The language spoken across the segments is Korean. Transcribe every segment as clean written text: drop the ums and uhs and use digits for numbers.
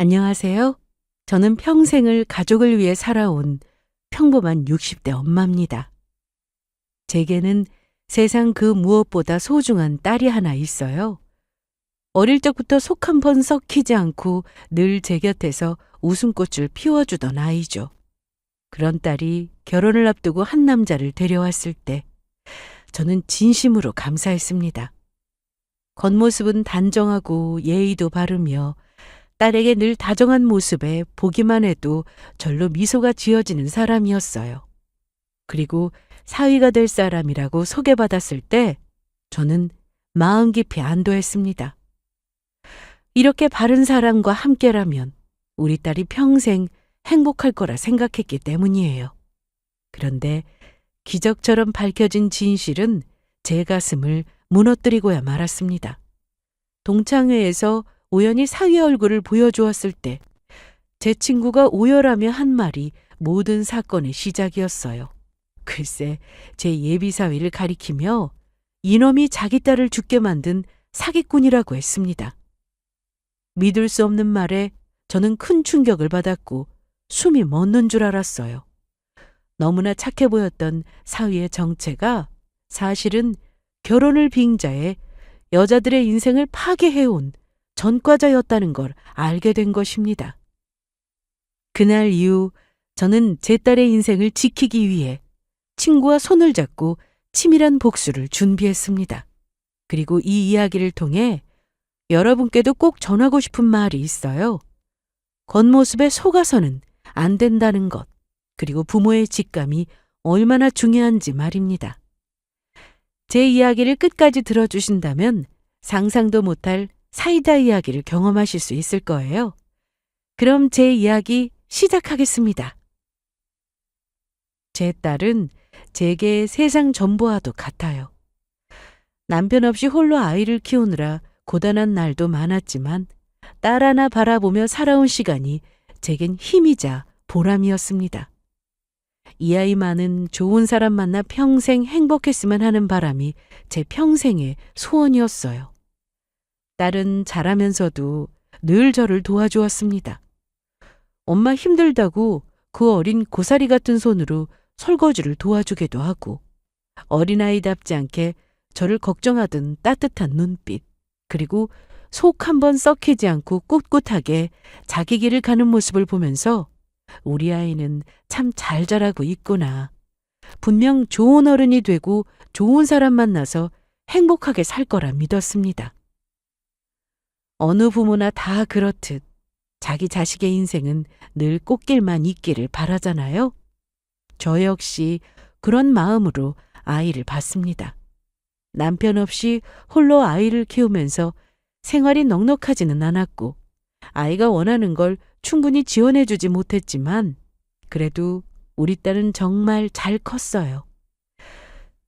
안녕하세요. 저는 평생을 가족을 위해 살아온 평범한 60대 엄마입니다. 제게는 세상 그 무엇보다 소중한 딸이 하나 있어요. 어릴 적부터 속 한 번 썩히지 않고 늘 제 곁에서 웃음꽃을 피워주던 아이죠. 그런 딸이 결혼을 앞두고 한 남자를 데려왔을 때 저는 진심으로 감사했습니다. 겉모습은 단정하고 예의도 바르며 딸에게 늘 다정한 모습에 보기만 해도 절로 미소가 지어지는 사람이었어요. 그리고 사위가 될 사람이라고 소개받았을 때 저는 마음 깊이 안도했습니다. 이렇게 바른 사람과 함께라면 우리 딸이 평생 행복할 거라 생각했기 때문이에요. 그런데 기적처럼 밝혀진 진실은 제 가슴을 무너뜨리고야 말았습니다. 동창회에서 우연히 사위 얼굴을 보여주었을 때 제 친구가 오열하며 한 말이 모든 사건의 시작이었어요. 글쎄, 제 예비 사위를 가리키며 이놈이 자기 딸을 죽게 만든 사기꾼이라고 했습니다. 믿을 수 없는 말에 저는 큰 충격을 받았고 숨이 멎는 줄 알았어요. 너무나 착해 보였던 사위의 정체가 사실은 결혼을 빙자해 여자들의 인생을 파괴해온 전과자였다는 걸 알게 된 것입니다. 그날 이후 저는 제 딸의 인생을 지키기 위해 친구와 손을 잡고 치밀한 복수를 준비했습니다. 그리고 이 이야기를 통해 여러분께도 꼭 전하고 싶은 말이 있어요. 겉모습에 속아서는 안 된다는 것, 그리고 부모의 직감이 얼마나 중요한지 말입니다. 제 이야기를 끝까지 들어주신다면 상상도 못할 사이다 이야기를 경험하실 수 있을 거예요. 그럼 제 이야기 시작하겠습니다. 제 딸은 제게 세상 전부와도 같아요. 남편 없이 홀로 아이를 키우느라 고단한 날도 많았지만 딸 하나 바라보며 살아온 시간이 제겐 힘이자 보람이었습니다. 이 아이만은 좋은 사람 만나 평생 행복했으면 하는 바람이 제 평생의 소원이었어요. 딸은 자라면서도 늘 저를 도와주었습니다. 엄마 힘들다고 그 어린 고사리 같은 손으로 설거지를 도와주기도 하고 어린아이답지 않게 저를 걱정하던 따뜻한 눈빛, 그리고 속 한번 썩히지 않고 꿋꿋하게 자기 길을 가는 모습을 보면서 우리 아이는 참 잘 자라고 있구나. 분명 좋은 어른이 되고 좋은 사람 만나서 행복하게 살 거라 믿었습니다. 어느 부모나 다 그렇듯 자기 자식의 인생은 늘 꽃길만 있기를 바라잖아요. 저 역시 그런 마음으로 아이를 봤습니다. 남편 없이 홀로 아이를 키우면서 생활이 넉넉하지는 않았고 아이가 원하는 걸 충분히 지원해주지 못했지만 그래도 우리 딸은 정말 잘 컸어요.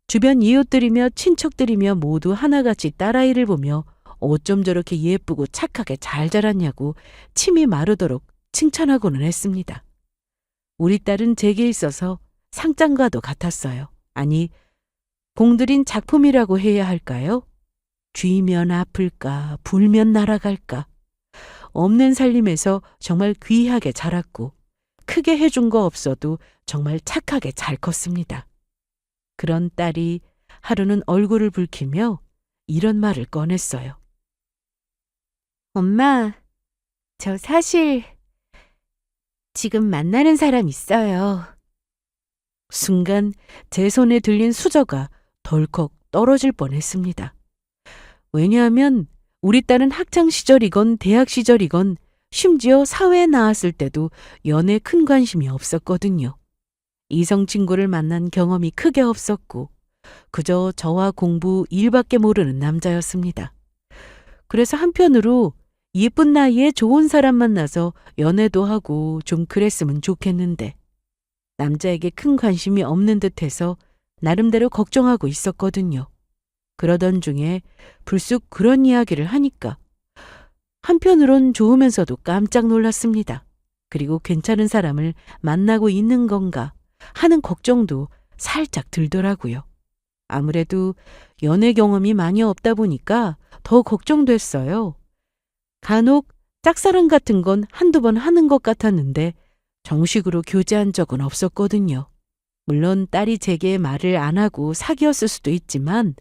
주변 이웃들이며 친척들이며 모두 하나같이 딸아이를 보며 어쩜 저렇게 예쁘고 착하게 잘 자랐냐고 침이 마르도록 칭찬하고는 했습니다. 우리 딸은 제게 있어서 상장과도 같았어요. 아니, 공들인 작품이라고 해야 할까요? 쥐면 아플까, 불면 날아갈까. 없는 살림에서 정말 귀하게 자랐고 크게 해준 거 없어도 정말 착하게 잘 컸습니다. 그런 딸이 하루는 얼굴을 붉히며 이런 말을 꺼냈어요. 엄마, 저 사실 지금 만나는 사람 있어요. 순간 제 손에 들린 수저가 덜컥 떨어질 뻔했습니다. 왜냐하면 우리 딸은 학창 시절이건 대학 시절이건 심지어 사회에 나왔을 때도 연애에 큰 관심이 없었거든요. 이성 친구를 만난 경험이 크게 없었고 그저 저와 공부, 일밖에 모르는 남자였습니다. 그래서 한편으로 예쁜 나이에 좋은 사람 만나서 연애도 하고 좀 그랬으면 좋겠는데 남자에게 큰 관심이 없는 듯해서 나름대로 걱정하고 있었거든요. 그러던 중에 불쑥 그런 이야기를 하니까 한편으론 좋으면서도 깜짝 놀랐습니다. 그리고 괜찮은 사람을 만나고 있는 건가 하는 걱정도 살짝 들더라고요. 아무래도 연애 경험이 많이 없다 보니까 더 걱정됐어요. 간혹 짝사랑 같은 건 한두 번 하는 것 같았는데 정식으로 교제한 적은 없었거든요. 물론 딸이 제게 말을 안 하고 사귀었을 수도 있지만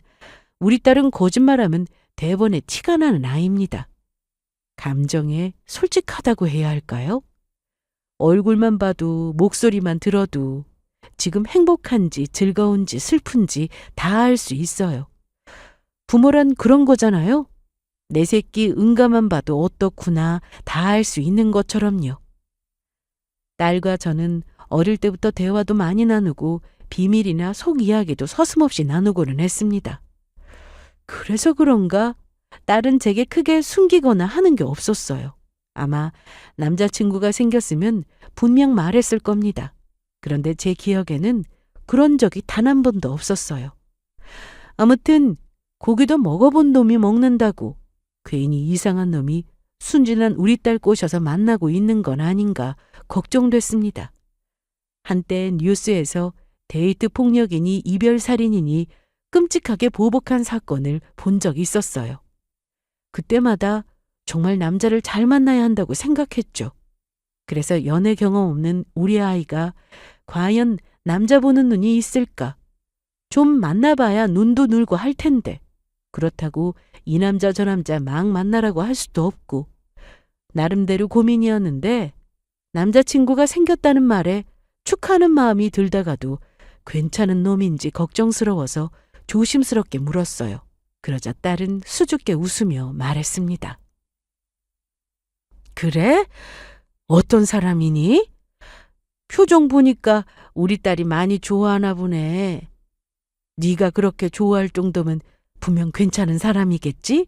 우리 딸은 거짓말하면 대번에 티가 나는 아이입니다. 감정에 솔직하다고 해야 할까요? 얼굴만 봐도 목소리만 들어도 지금 행복한지 즐거운지 슬픈지 다 알 수 있어요. 부모란 그런 거잖아요. 내 새끼 응가만 봐도 어떻구나 다 알 수 있는 것처럼요. 딸과 저는 어릴 때부터 대화도 많이 나누고 비밀이나 속 이야기도 서슴없이 나누고는 했습니다. 그래서 그런가 딸은 제게 크게 숨기거나 하는 게 없었어요. 아마 남자친구가 생겼으면 분명 말했을 겁니다. 그런데 제 기억에는 그런 적이 단 한 번도 없었어요. 아무튼 고기도 먹어본 놈이 먹는다고 괜히 이상한 놈이 순진한 우리 딸 꼬셔서 만나고 있는 건 아닌가 걱정됐습니다. 한때 뉴스에서 데이트 폭력이니 이별살인이니 끔찍하게 보복한 사건을 본 적이 있었어요. 그때마다 정말 남자를 잘 만나야 한다고 생각했죠. 그래서 연애 경험 없는 우리 아이가 과연 남자 보는 눈이 있을까? 좀 만나봐야 눈도 늘고 할 텐데 그렇다고 이 남자 저 남자 막 만나라고 할 수도 없고 나름대로 고민이었는데 남자친구가 생겼다는 말에 축하하는 마음이 들다가도 괜찮은 놈인지 걱정스러워서 조심스럽게 물었어요. 그러자 딸은 수줍게 웃으며 말했습니다. 그래? 어떤 사람이니? 표정 보니까 우리 딸이 많이 좋아하나 보네. 네가 그렇게 좋아할 정도면 분명 괜찮은 사람이겠지?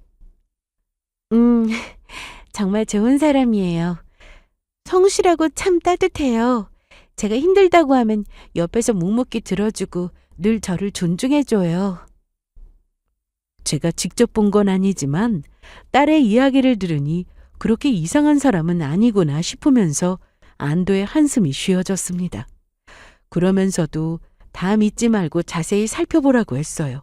정말 좋은 사람이에요. 성실하고 참 따뜻해요. 제가 힘들다고 하면 옆에서 묵묵히 들어주고 늘 저를 존중해줘요. 제가 직접 본 건 아니지만 딸의 이야기를 들으니 그렇게 이상한 사람은 아니구나 싶으면서 안도의 한숨이 쉬어졌습니다. 그러면서도 다 믿지 말고 자세히 살펴보라고 했어요.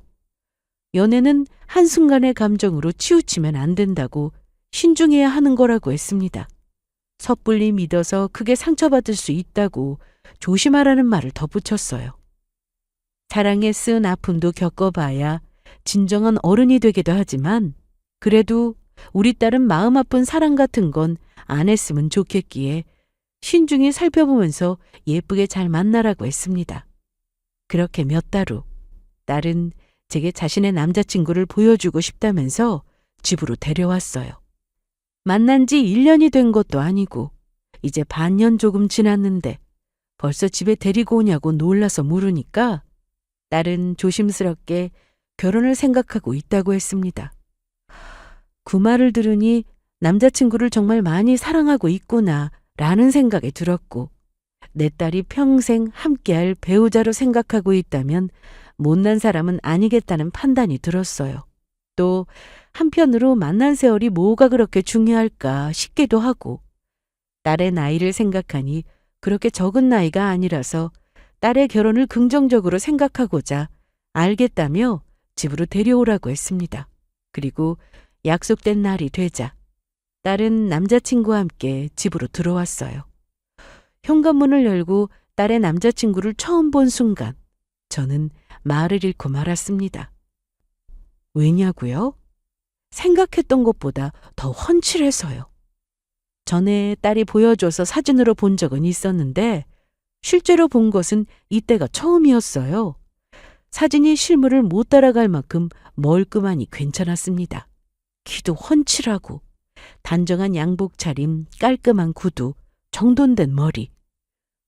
연애는 한순간의 감정으로 치우치면 안 된다고 신중해야 하는 거라고 했습니다. 섣불리 믿어서 크게 상처받을 수 있다고 조심하라는 말을 덧붙였어요. 사랑에 쓴 아픔도 겪어봐야 진정한 어른이 되기도 하지만 그래도 우리 딸은 마음 아픈 사랑 같은 건 안 했으면 좋겠기에 신중히 살펴보면서 예쁘게 잘 만나라고 했습니다. 그렇게 몇 달 후 딸은 제게 자신의 남자친구를 보여주고 싶다면서 집으로 데려왔어요. 만난 지 1년이 된 것도 아니고 이제 반년 조금 지났는데 벌써 집에 데리고 오냐고 놀라서 물으니까 딸은 조심스럽게 결혼을 생각하고 있다고 했습니다. 그 말을 들으니 남자친구를 정말 많이 사랑하고 있구나 라는 생각이 들었고 내 딸이 평생 함께할 배우자로 생각하고 있다면 못난 사람은 아니겠다는 판단이 들었어요. 또 한편으로 만난 세월이 뭐가 그렇게 중요할까 싶기도 하고 딸의 나이를 생각하니 그렇게 적은 나이가 아니라서 딸의 결혼을 긍정적으로 생각하고자 알겠다며 집으로 데려오라고 했습니다. 그리고 약속된 날이 되자 딸은 남자친구와 함께 집으로 들어왔어요. 현관문을 열고 딸의 남자친구를 처음 본 순간 저는 말을 잃고 말았습니다. 왜냐고요? 생각했던 것보다 더 훤칠해서요. 전에 딸이 보여줘서 사진으로 본 적은 있었는데 실제로 본 것은 이때가 처음이었어요. 사진이 실물을 못 따라갈 만큼 멀끔하니 괜찮았습니다. 키도 훤칠하고 단정한 양복 차림, 깔끔한 구두, 정돈된 머리.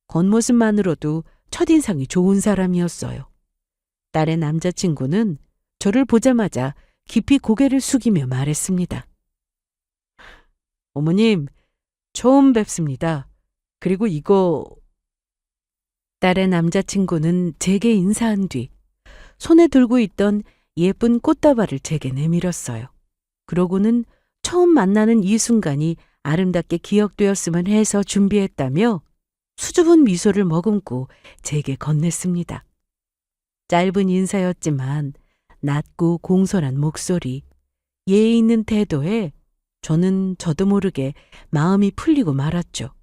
겉모습만으로도 첫인상이 좋은 사람이었어요. 딸의 남자친구는 저를 보자마자 깊이 고개를 숙이며 말했습니다. 어머님, 처음 뵙습니다. 그리고 이거... 딸의 남자친구는 제게 인사한 뒤 손에 들고 있던 예쁜 꽃다발을 제게 내밀었어요. 그러고는 처음 만나는 이 순간이 아름답게 기억되었으면 해서 준비했다며 수줍은 미소를 머금고 제게 건넸습니다. 짧은 인사였지만 낮고 공손한 목소리, 예의 있는 태도에 저는 저도 모르게 마음이 풀리고 말았죠.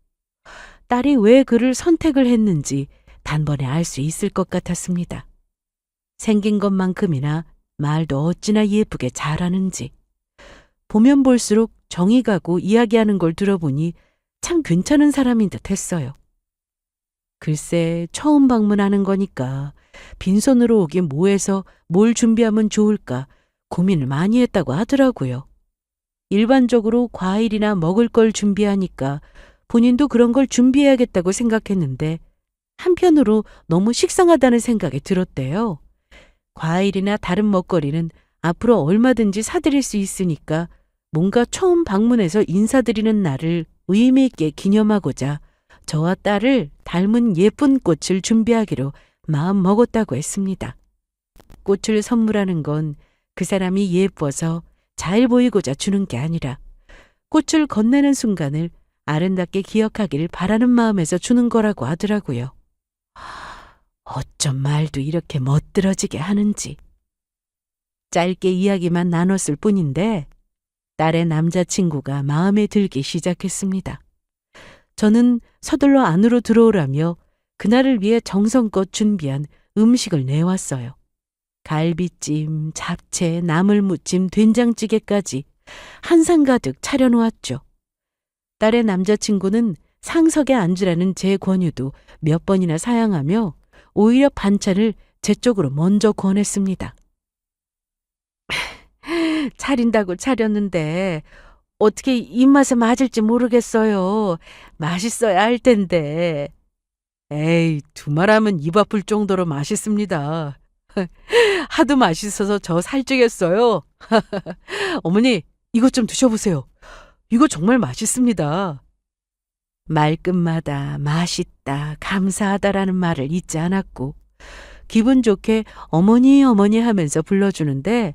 딸이 왜 그를 선택을 했는지 단번에 알 수 있을 것 같았습니다. 생긴 것만큼이나 말도 어찌나 예쁘게 잘하는지. 보면 볼수록 정이 가고 이야기하는 걸 들어보니 참 괜찮은 사람인 듯 했어요. 글쎄, 처음 방문하는 거니까 빈손으로 오긴 뭐해서 뭘 준비하면 좋을까 고민을 많이 했다고 하더라고요. 일반적으로 과일이나 먹을 걸 준비하니까 본인도 그런 걸 준비해야겠다고 생각했는데 한편으로 너무 식상하다는 생각이 들었대요. 과일이나 다른 먹거리는 앞으로 얼마든지 사드릴 수 있으니까 뭔가 처음 방문해서 인사드리는 날을 의미 있게 기념하고자 저와 딸을 닮은 예쁜 꽃을 준비하기로 마음 먹었다고 했습니다. 꽃을 선물하는 건 그 사람이 예뻐서 잘 보이고자 주는 게 아니라 꽃을 건네는 순간을 아름답게 기억하길 바라는 마음에서 주는 거라고 하더라고요. 어쩜 말도 이렇게 멋들어지게 하는지. 짧게 이야기만 나눴을 뿐인데 딸의 남자친구가 마음에 들기 시작했습니다. 저는 서둘러 안으로 들어오라며 그날을 위해 정성껏 준비한 음식을 내왔어요. 갈비찜, 잡채, 나물무침, 된장찌개까지 한 상 가득 차려놓았죠. 딸의 남자친구는 상석에 앉으라는 제 권유도 몇 번이나 사양하며 오히려 반찬을 제 쪽으로 먼저 권했습니다. 차린다고 차렸는데 어떻게 입맛에 맞을지 모르겠어요. 맛있어야 할 텐데. 에이, 두말하면 입 아플 정도로 맛있습니다. 하도 맛있어서 저 살찌겠어요. 어머니, 이것 좀 드셔보세요. 이거 정말 맛있습니다. 말끝마다 맛있다, 감사하다라는 말을 잊지 않았고 기분 좋게 어머니 어머니 하면서 불러주는데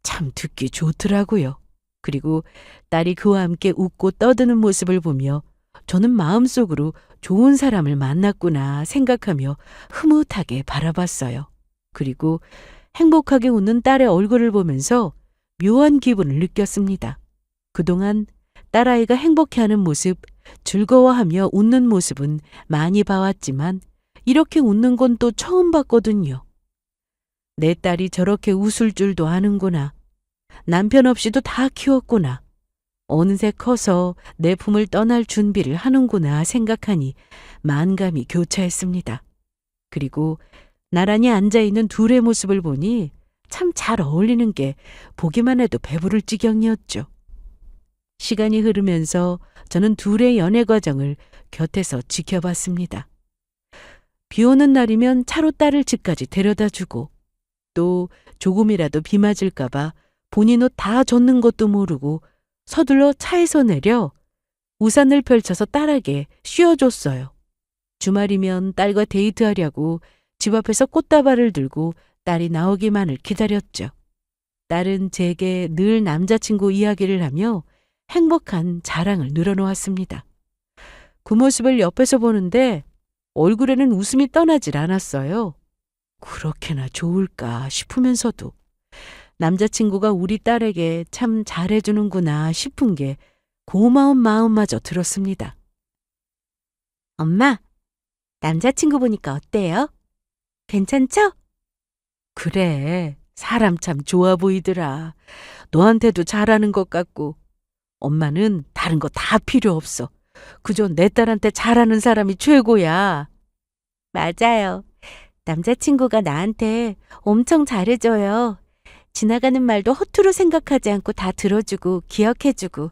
참 듣기 좋더라고요. 그리고 딸이 그와 함께 웃고 떠드는 모습을 보며 저는 마음속으로 좋은 사람을 만났구나 생각하며 흐뭇하게 바라봤어요. 그리고 행복하게 웃는 딸의 얼굴을 보면서 묘한 기분을 느꼈습니다. 그동안 딸아이가 행복해하는 모습, 즐거워하며 웃는 모습은 많이 봐왔지만 이렇게 웃는 건 또 처음 봤거든요. 내 딸이 저렇게 웃을 줄도 아는구나. 남편 없이도 다 키웠구나. 어느새 커서 내 품을 떠날 준비를 하는구나 생각하니 만감이 교차했습니다. 그리고 나란히 앉아있는 둘의 모습을 보니 참 잘 어울리는 게 보기만 해도 배부를 지경이었죠. 시간이 흐르면서 저는 둘의 연애 과정을 곁에서 지켜봤습니다. 비 오는 날이면 차로 딸을 집까지 데려다 주고 또 조금이라도 비 맞을까 봐 본인 옷 다 젖는 것도 모르고 서둘러 차에서 내려 우산을 펼쳐서 딸에게 씌워줬어요. 주말이면 딸과 데이트하려고 집 앞에서 꽃다발을 들고 딸이 나오기만을 기다렸죠. 딸은 제게 늘 남자친구 이야기를 하며 행복한 자랑을 늘어놓았습니다. 그 모습을 옆에서 보는데 얼굴에는 웃음이 떠나질 않았어요. 그렇게나 좋을까 싶으면서도 남자친구가 우리 딸에게 참 잘해주는구나 싶은 게 고마운 마음마저 들었습니다. 엄마, 남자친구 보니까 어때요? 괜찮죠? 그래, 사람 참 좋아 보이더라. 너한테도 잘하는 것 같고. 엄마는 다른 거 다 필요 없어. 그저 내 딸한테 잘하는 사람이 최고야. 맞아요. 남자친구가 나한테 엄청 잘해줘요. 지나가는 말도 허투루 생각하지 않고 다 들어주고 기억해주고.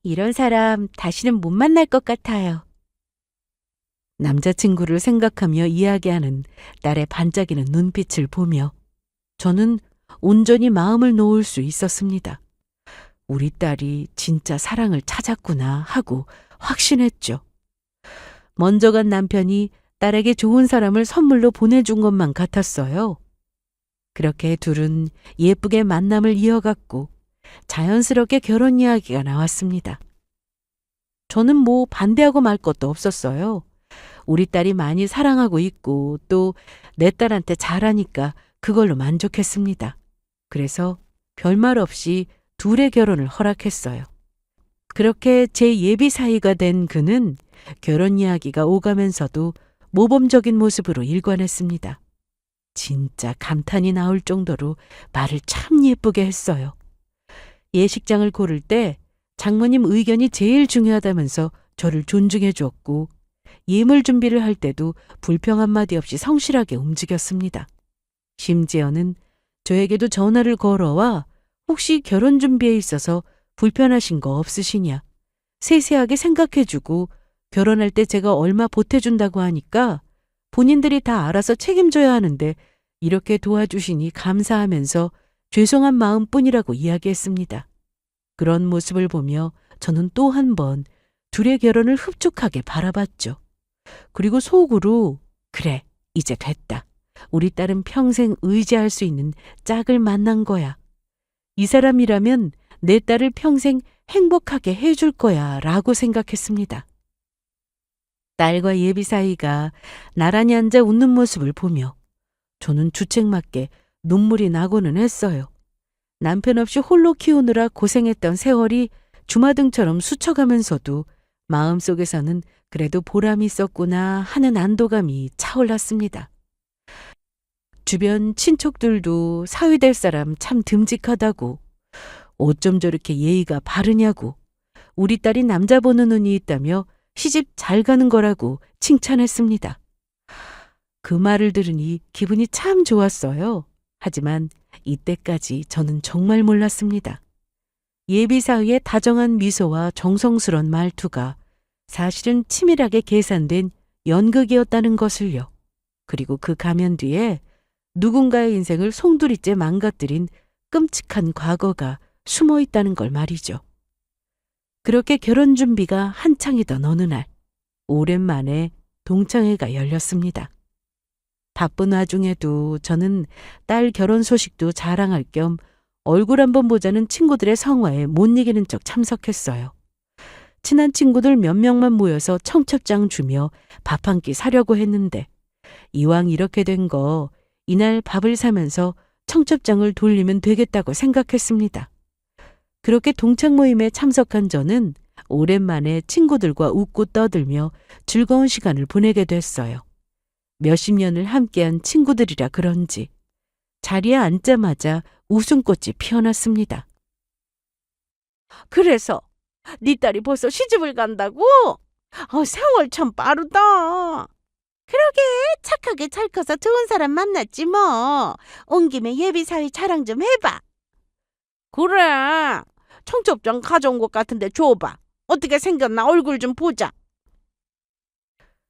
이런 사람 다시는 못 만날 것 같아요. 남자친구를 생각하며 이야기하는 딸의 반짝이는 눈빛을 보며 저는 온전히 마음을 놓을 수 있었습니다. 우리 딸이 진짜 사랑을 찾았구나 하고 확신했죠. 먼저 간 남편이 딸에게 좋은 사람을 선물로 보내준 것만 같았어요. 그렇게 둘은 예쁘게 만남을 이어갔고 자연스럽게 결혼 이야기가 나왔습니다. 저는 뭐 반대하고 말 것도 없었어요. 우리 딸이 많이 사랑하고 있고 또 내 딸한테 잘하니까 그걸로 만족했습니다. 그래서 별말 없이 둘의 결혼을 허락했어요. 그렇게 제 예비 사위가 된 그는 결혼 이야기가 오가면서도 모범적인 모습으로 일관했습니다. 진짜 감탄이 나올 정도로 말을 참 예쁘게 했어요. 예식장을 고를 때 장모님 의견이 제일 중요하다면서 저를 존중해 주었고, 예물 준비를 할 때도 불평 한마디 없이 성실하게 움직였습니다. 심지어는 저에게도 전화를 걸어와 혹시 결혼 준비에 있어서 불편하신 거 없으시냐, 세세하게 생각해주고 결혼할 때 제가 얼마 보태준다고 하니까 본인들이 다 알아서 책임져야 하는데 이렇게 도와주시니 감사하면서 죄송한 마음뿐이라고 이야기했습니다. 그런 모습을 보며 저는 또 한 번 둘의 결혼을 흡족하게 바라봤죠. 그리고 속으로 그래, 이제 됐다. 우리 딸은 평생 의지할 수 있는 짝을 만난 거야. 이 사람이라면 내 딸을 평생 행복하게 해줄 거야 라고 생각했습니다. 딸과 예비 사이가 나란히 앉아 웃는 모습을 보며 저는 주책맞게 눈물이 나고는 했어요. 남편 없이 홀로 키우느라 고생했던 세월이 주마등처럼 스쳐가면서도 마음속에서는 그래도 보람이 있었구나 하는 안도감이 차올랐습니다. 주변 친척들도 사위 될 사람 참 듬직하다고, 어쩜 저렇게 예의가 바르냐고, 우리 딸이 남자 보는 눈이 있다며 시집 잘 가는 거라고 칭찬했습니다. 그 말을 들으니 기분이 참 좋았어요. 하지만 이때까지 저는 정말 몰랐습니다. 예비 사위의 다정한 미소와 정성스런 말투가 사실은 치밀하게 계산된 연극이었다는 것을요. 그리고 그 가면 뒤에 누군가의 인생을 송두리째 망가뜨린 끔찍한 과거가 숨어 있다는 걸 말이죠. 그렇게 결혼 준비가 한창이던 어느 날, 오랜만에 동창회가 열렸습니다. 바쁜 와중에도 저는 딸 결혼 소식도 자랑할 겸 얼굴 한번 보자는 친구들의 성화에 못 이기는 척 참석했어요. 친한 친구들 몇 명만 모여서 청첩장 주며 밥 한 끼 사려고 했는데, 이왕 이렇게 된 거 이날 밥을 사면서 청첩장을 돌리면 되겠다고 생각했습니다. 그렇게 동창 모임에 참석한 저는 오랜만에 친구들과 웃고 떠들며 즐거운 시간을 보내게 됐어요. 몇십 년을 함께한 친구들이라 그런지 자리에 앉자마자 웃음꽃이 피어났습니다. 그래서 네 딸이 벌써 시집을 간다고? 세월 참 빠르다. 그러게, 착하게 잘 커서 좋은 사람 만났지 뭐. 온 김에 예비 사위 자랑 좀 해봐. 그래, 청첩장 가져온 것 같은데 줘봐. 어떻게 생겼나 얼굴 좀 보자.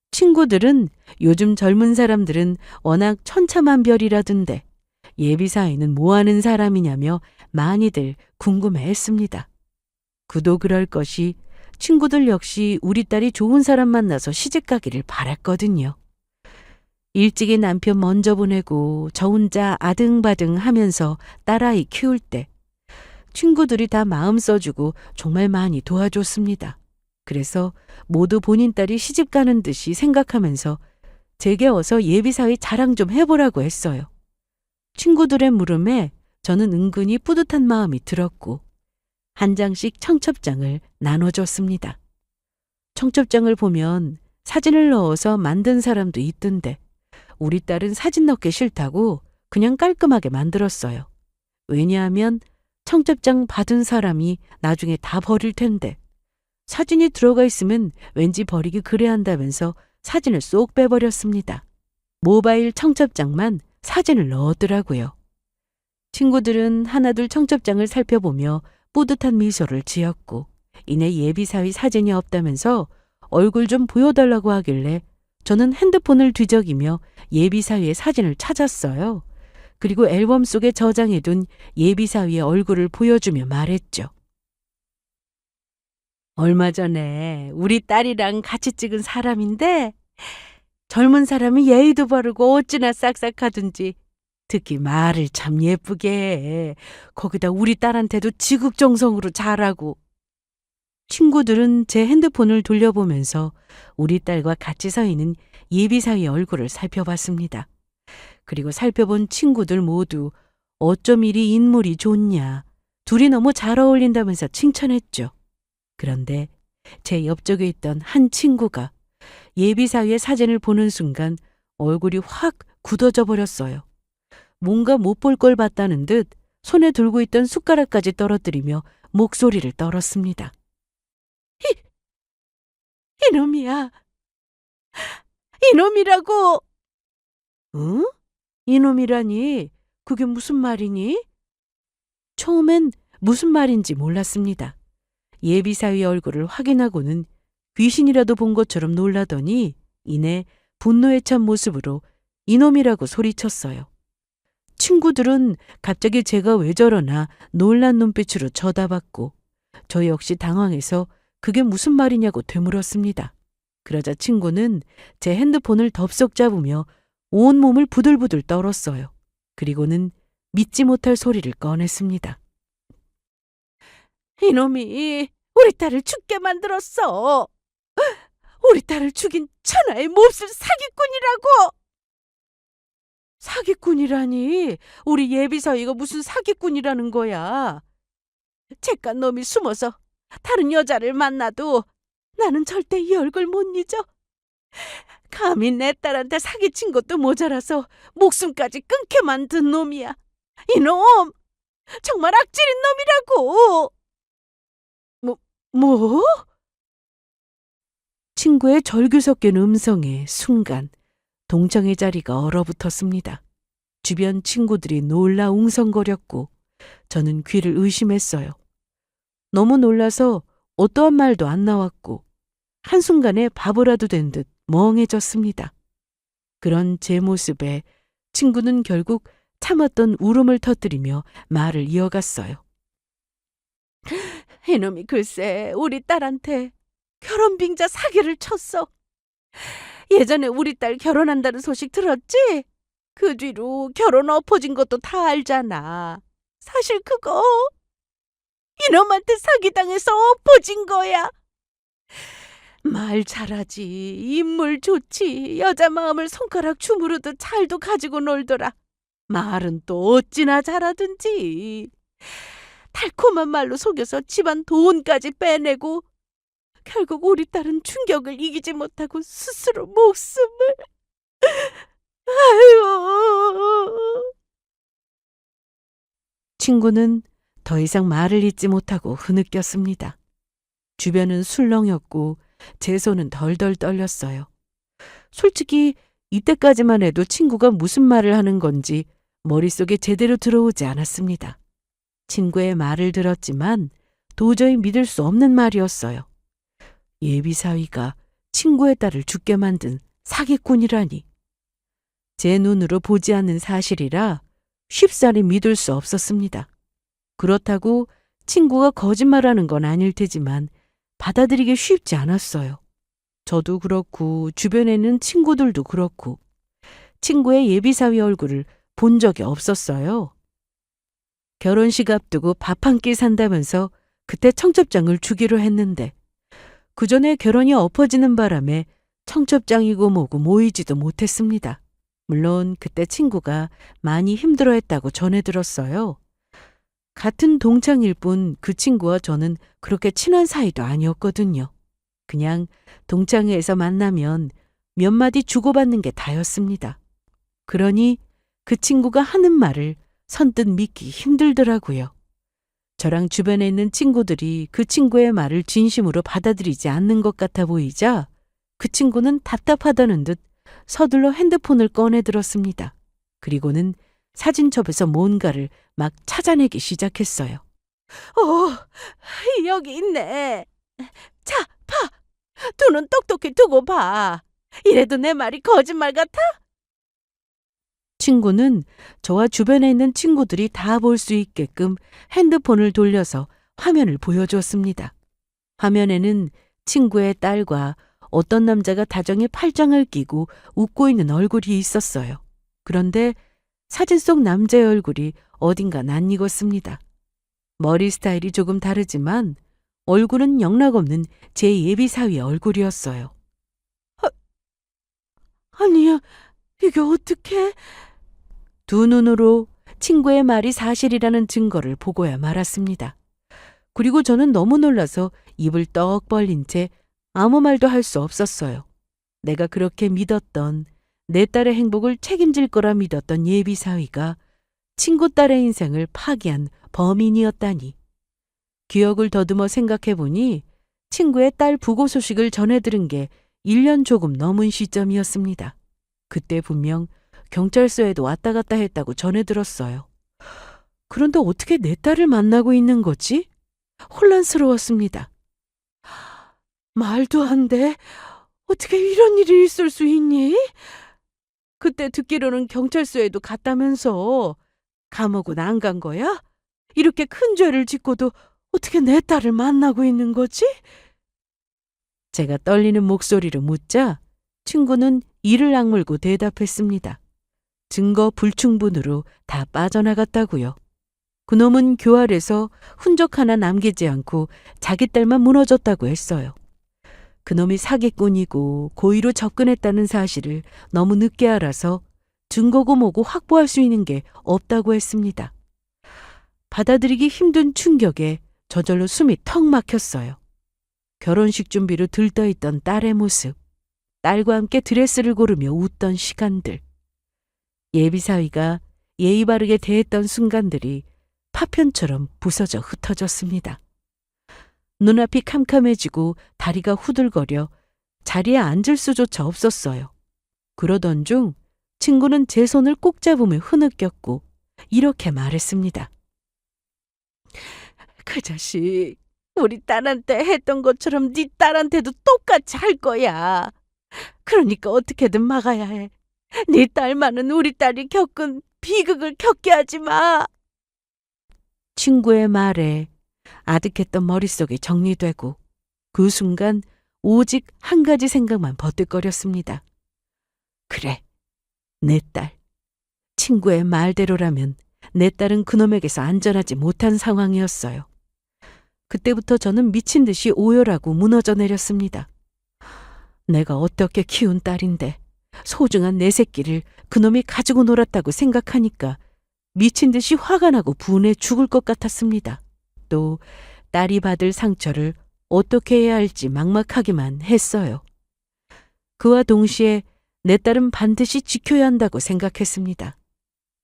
친구들은 요즘 젊은 사람들은 워낙 천차만별이라던데 예비 사위는 뭐 하는 사람이냐며 많이들 궁금해했습니다. 그도 그럴 것이 친구들 역시 우리 딸이 좋은 사람 만나서 시집가기를 바랐거든요. 일찍이 남편 먼저 보내고 저 혼자 아등바등 하면서 딸아이 키울 때 친구들이 다 마음 써주고 정말 많이 도와줬습니다. 그래서 모두 본인 딸이 시집 가는 듯이 생각하면서 제게 어서 예비사위 자랑 좀 해보라고 했어요. 친구들의 물음에 저는 은근히 뿌듯한 마음이 들었고 한 장씩 청첩장을 나눠줬습니다. 청첩장을 보면 사진을 넣어서 만든 사람도 있던데 우리 딸은 사진 넣기 싫다고 그냥 깔끔하게 만들었어요. 왜냐하면 청첩장 받은 사람이 나중에 다 버릴 텐데 사진이 들어가 있으면 왠지 버리기 그래한다면서 사진을 쏙 빼버렸습니다. 모바일 청첩장만 사진을 넣었더라고요. 친구들은 하나둘 청첩장을 살펴보며 뿌듯한 미소를 지었고 이내 예비사위 사진이 없다면서 얼굴 좀 보여달라고 하길래 저는 핸드폰을 뒤적이며 예비사위의 사진을 찾았어요. 그리고 앨범 속에 저장해둔 예비사위의 얼굴을 보여주며 말했죠. 얼마 전에 우리 딸이랑 같이 찍은 사람인데 젊은 사람이 예의도 바르고 어찌나 싹싹하든지 특히 말을 참 예쁘게 해. 거기다 우리 딸한테도 지극정성으로 잘하고. 친구들은 제 핸드폰을 돌려보면서 우리 딸과 같이 서 있는 예비사위 얼굴을 살펴봤습니다. 그리고 살펴본 친구들 모두 어쩜 이리 인물이 좋냐, 둘이 너무 잘 어울린다면서 칭찬했죠. 그런데 제 옆쪽에 있던 한 친구가 예비사위의 사진을 보는 순간 얼굴이 확 굳어져 버렸어요. 뭔가 못 볼 걸 봤다는 듯 손에 들고 있던 숟가락까지 떨어뜨리며 목소리를 떨었습니다. 이놈이야. 이놈이라고. 응? 이놈이라니? 그게 무슨 말이니? 처음엔 무슨 말인지 몰랐습니다. 예비사위 얼굴을 확인하고는 귀신이라도 본 것처럼 놀라더니 이내 분노에 찬 모습으로 이놈이라고 소리쳤어요. 친구들은 갑자기 제가 왜 저러나 놀란 눈빛으로 쳐다봤고 저 역시 당황해서 그게 무슨 말이냐고 되물었습니다. 그러자 친구는 제 핸드폰을 덥석 잡으며 온몸을 부들부들 떨었어요. 그리고는 믿지 못할 소리를 꺼냈습니다. 이놈이 우리 딸을 죽게 만들었어. 우리 딸을 죽인 천하의 몹쓸 사기꾼이라고. 사기꾼이라니? 우리 예비사위가 무슨 사기꾼이라는 거야? 잿간 놈이 숨어서 다른 여자를 만나도 나는 절대 이 얼굴 못 잊어. 감히 내 딸한테 사기친 것도 모자라서 목숨까지 끊게 만든 놈이야. 이놈! 정말 악질인 놈이라고! 뭐? 친구의 절규 섞인 음성에 순간 동정의 자리가 얼어붙었습니다. 주변 친구들이 놀라 웅성거렸고 저는 귀를 의심했어요. 너무 놀라서 어떠한 말도 안 나왔고 한순간에 바보라도 된 듯 멍해졌습니다. 그런 제 모습에 친구는 결국 참았던 울음을 터뜨리며 말을 이어갔어요. 이놈이 글쎄 우리 딸한테 결혼 빙자 사기를 쳤어. 예전에 우리 딸 결혼한다는 소식 들었지? 그 뒤로 결혼 엎어진 것도 다 알잖아. 사실 그거 이놈한테 사기당해서 엎어진 거야. 말 잘하지, 인물 좋지, 여자 마음을 손가락 주무르듯 잘도 가지고 놀더라. 말은 또 어찌나 잘하든지. 달콤한 말로 속여서 집안 돈까지 빼내고 결국 우리 딸은 충격을 이기지 못하고 스스로 목숨을. 아유. 친구는 더 이상 말을 잇지 못하고 흐느꼈습니다. 주변은 술렁였고 제 손은 덜덜 떨렸어요. 솔직히 이때까지만 해도 친구가 무슨 말을 하는 건지 머릿속에 제대로 들어오지 않았습니다. 친구의 말을 들었지만 도저히 믿을 수 없는 말이었어요. 예비사위가 친구의 딸을 죽게 만든 사기꾼이라니. 제 눈으로 보지 않는 사실이라 쉽사리 믿을 수 없었습니다. 그렇다고 친구가 거짓말하는 건 아닐 테지만 받아들이기 쉽지 않았어요. 저도 그렇고 주변에 있는 친구들도 그렇고 친구의 예비사위 얼굴을 본 적이 없었어요. 결혼식 앞두고 밥 한 끼 산다면서 그때 청첩장을 주기로 했는데 그 전에 결혼이 엎어지는 바람에 청첩장이고 뭐고 모이지도 못했습니다. 물론 그때 친구가 많이 힘들어했다고 전해 들었어요. 같은 동창일 뿐 그 친구와 저는 그렇게 친한 사이도 아니었거든요. 그냥 동창회에서 만나면 몇 마디 주고받는 게 다였습니다. 그러니 그 친구가 하는 말을 선뜻 믿기 힘들더라고요. 저랑 주변에 있는 친구들이 그 친구의 말을 진심으로 받아들이지 않는 것 같아 보이자 그 친구는 답답하다는 듯 서둘러 핸드폰을 꺼내 들었습니다. 그리고는 사진첩에서 뭔가를 막 찾아내기 시작했어요. 여기 있네. 자, 봐. 두 눈 똑똑히 두고 봐. 이래도 내 말이 거짓말 같아? 친구는 저와 주변에 있는 친구들이 다 볼 수 있게끔 핸드폰을 돌려서 화면을 보여주었습니다. 화면에는 친구의 딸과 어떤 남자가 다정히 팔짱을 끼고 웃고 있는 얼굴이 있었어요. 그런데 사진 속 남자의 얼굴이 어딘가 낯익었습니다. 머리 스타일이 조금 다르지만 얼굴은 영락없는 제 예비사위의 얼굴이었어요. 아니야, 이게 어떡해? 두 눈으로 친구의 말이 사실이라는 증거를 보고야 말았습니다. 그리고 저는 너무 놀라서 입을 떡 벌린 채 아무 말도 할 수 없었어요. 내가 그렇게 믿었던, 내 딸의 행복을 책임질 거라 믿었던 예비사위가 친구 딸의 인생을 파기한 범인이었다니. 기억을 더듬어 생각해보니 친구의 딸 부고 소식을 전해 들은 게 1년 조금 넘은 시점이었습니다. 그때 분명 경찰서에도 왔다 갔다 했다고 전해 들었어요. 그런데 어떻게 내 딸을 만나고 있는 거지? 혼란스러웠습니다. 말도 안 돼. 어떻게 이런 일이 있을 수 있니? 그때 듣기로는 경찰서에도 갔다면서. 감옥은 안 간 거야? 이렇게 큰 죄를 짓고도 어떻게 내 딸을 만나고 있는 거지? 제가 떨리는 목소리로 묻자 친구는 이를 악물고 대답했습니다. 증거 불충분으로 다 빠져나갔다고요. 그놈은 교활해서 흔적 하나 남기지 않고 자기 딸만 무너졌다고 했어요. 그놈이 사기꾼이고 고의로 접근했다는 사실을 너무 늦게 알아서 증거고 뭐고 확보할 수 있는 게 없다고 했습니다. 받아들이기 힘든 충격에 저절로 숨이 턱 막혔어요. 결혼식 준비로 들떠있던 딸의 모습, 딸과 함께 드레스를 고르며 웃던 시간들, 예비사위가 예의 바르게 대했던 순간들이 파편처럼 부서져 흩어졌습니다. 눈앞이 캄캄해지고 다리가 후들거려 자리에 앉을 수조차 없었어요. 그러던 중 친구는 제 손을 꼭 잡으며 흐느꼈고 이렇게 말했습니다. 그 자식, 우리 딸한테 했던 것처럼 네 딸한테도 똑같이 할 거야. 그러니까 어떻게든 막아야 해. 네 딸만은 우리 딸이 겪은 비극을 겪게 하지 마. 친구의 말에 아득했던 머릿속이 정리되고 그 순간 오직 한 가지 생각만 버뜩거렸습니다. 그래, 내 딸. 친구의 말대로라면 내 딸은 그놈에게서 안전하지 못한 상황이었어요. 그때부터 저는 미친 듯이 오열하고 무너져 내렸습니다. 내가 어떻게 키운 딸인데 소중한 내 새끼를 그놈이 가지고 놀았다고 생각하니까 미친 듯이 화가 나고 분해 죽을 것 같았습니다. 또 딸이 받을 상처를 어떻게 해야 할지 막막하기만 했어요. 그와 동시에 내 딸은 반드시 지켜야 한다고 생각했습니다.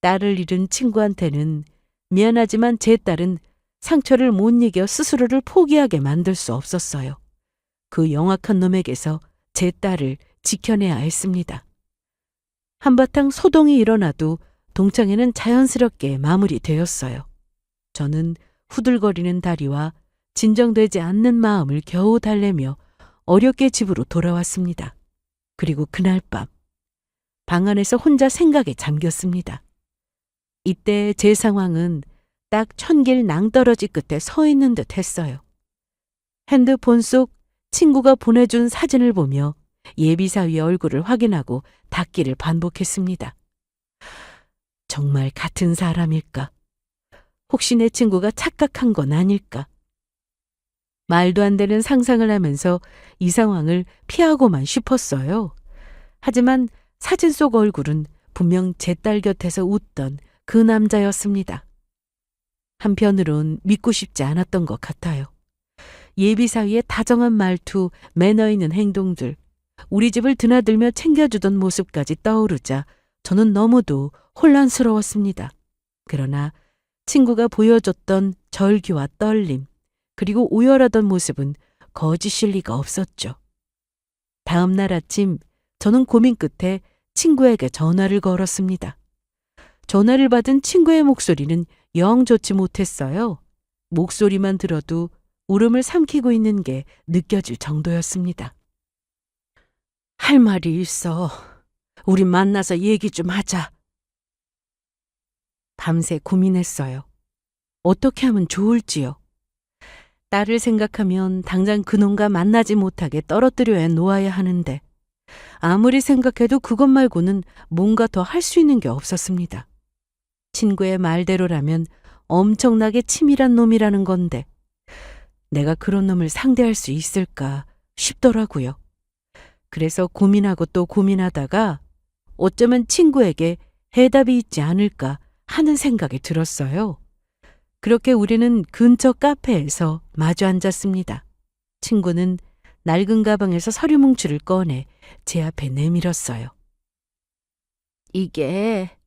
딸을 잃은 친구한테는 미안하지만 제 딸은 상처를 못 이겨 스스로를 포기하게 만들 수 없었어요. 그 영악한 놈에게서 제 딸을 지켜내야 했습니다. 한바탕 소동이 일어나도 동창회는 자연스럽게 마무리되었어요. 저는 후들거리는 다리와 진정되지 않는 마음을 겨우 달래며 어렵게 집으로 돌아왔습니다. 그리고 그날 밤, 방 안에서 혼자 생각에 잠겼습니다. 이때 제 상황은 딱 1000길 낭떠러지 끝에 서 있는 듯 했어요. 핸드폰 속 친구가 보내준 사진을 보며 예비사위의 얼굴을 확인하고 닫기를 반복했습니다. 정말 같은 사람일까? 혹시 내 친구가 착각한 건 아닐까? 말도 안 되는 상상을 하면서 이 상황을 피하고만 싶었어요. 하지만 사진 속 얼굴은 분명 제 딸 곁에서 웃던 그 남자였습니다. 한편으론 믿고 싶지 않았던 것 같아요. 예비사위의 다정한 말투, 매너 있는 행동들, 우리 집을 드나들며 챙겨주던 모습까지 떠오르자 저는 너무도 혼란스러웠습니다. 그러나 친구가 보여줬던 절규와 떨림, 그리고 오열하던 모습은 거짓일 리가 없었죠. 다음 날 아침 저는 고민 끝에 친구에게 전화를 걸었습니다. 전화를 받은 친구의 목소리는 영 좋지 못했어요. 목소리만 들어도 울음을 삼키고 있는 게 느껴질 정도였습니다. 할 말이 있어. 우리 만나서 얘기 좀 하자. 밤새 고민했어요. 어떻게 하면 좋을지요. 딸을 생각하면 당장 그놈과 만나지 못하게 떨어뜨려 놓아야 하는데 아무리 생각해도 그것 말고는 뭔가 더 할 수 있는 게 없었습니다. 친구의 말대로라면 엄청나게 치밀한 놈이라는 건데 내가 그런 놈을 상대할 수 있을까 싶더라고요. 그래서 고민하고 또 고민하다가 어쩌면 친구에게 해답이 있지 않을까 하는 생각이 들었어요. 그렇게 우리는 근처 카페에서 마주 앉았습니다. 친구는 낡은 가방에서 서류 뭉치를 꺼내 제 앞에 내밀었어요. 이게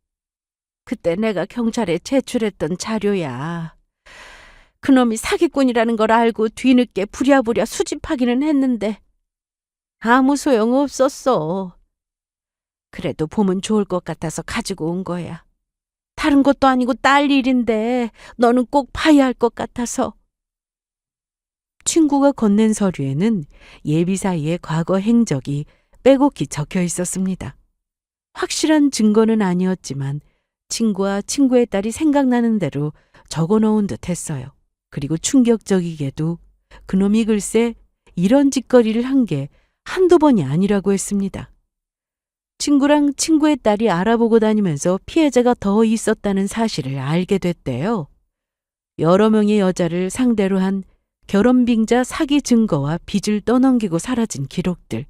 그때 내가 경찰에 제출했던 자료야. 그놈이 사기꾼이라는 걸 알고 뒤늦게 부랴부랴 수집하기는 했는데 아무 소용 없었어. 그래도 보면 좋을 것 같아서 가지고 온 거야. 다른 것도 아니고 딸 일인데 너는 꼭 봐야 할 것 같아서. 친구가 건넨 서류에는 예비사이의 과거 행적이 빼곡히 적혀 있었습니다. 확실한 증거는 아니었지만 친구와 친구의 딸이 생각나는 대로 적어 놓은 듯 했어요. 그리고 충격적이게도 그놈이 글쎄 이런 짓거리를 한 게 한두 번이 아니라고 했습니다. 친구랑 친구의 딸이 알아보고 다니면서 피해자가 더 있었다는 사실을 알게 됐대요. 여러 명의 여자를 상대로 한 결혼빙자 사기 증거와 빚을 떠넘기고 사라진 기록들.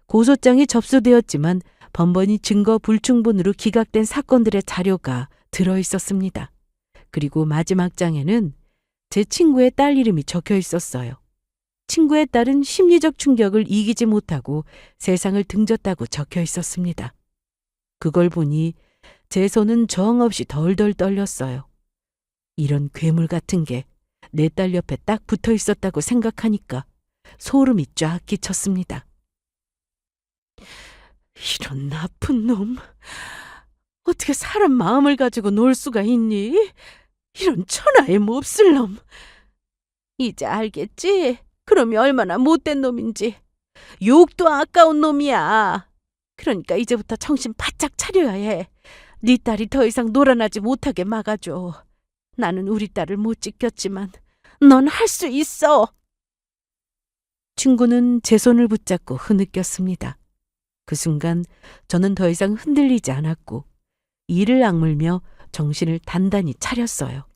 고소장이 접수되었지만 번번이 증거 불충분으로 기각된 사건들의 자료가 들어 있었습니다. 그리고 마지막 장에는 제 친구의 딸 이름이 적혀 있었어요. 친구의 딸은 심리적 충격을 이기지 못하고 세상을 등졌다고 적혀 있었습니다. 그걸 보니 제 손은 정없이 덜덜 떨렸어요. 이런 괴물 같은 게 내 딸 옆에 딱 붙어 있었다고 생각하니까 소름이 쫙 끼쳤습니다. 이런 나쁜 놈. 어떻게 사람 마음을 가지고 놀 수가 있니? 이런 천하의 몹쓸 놈. 이제 알겠지? 그놈이 얼마나 못된 놈인지. 욕도 아까운 놈이야. 그러니까 이제부터 정신 바짝 차려야 해. 네 딸이 더 이상 놀아나지 못하게 막아줘. 나는 우리 딸을 못 지켰지만 넌 할 수 있어. 친구는 제 손을 붙잡고 흐느꼈습니다. 그 순간 저는 더 이상 흔들리지 않았고 이를 악물며 정신을 단단히 차렸어요.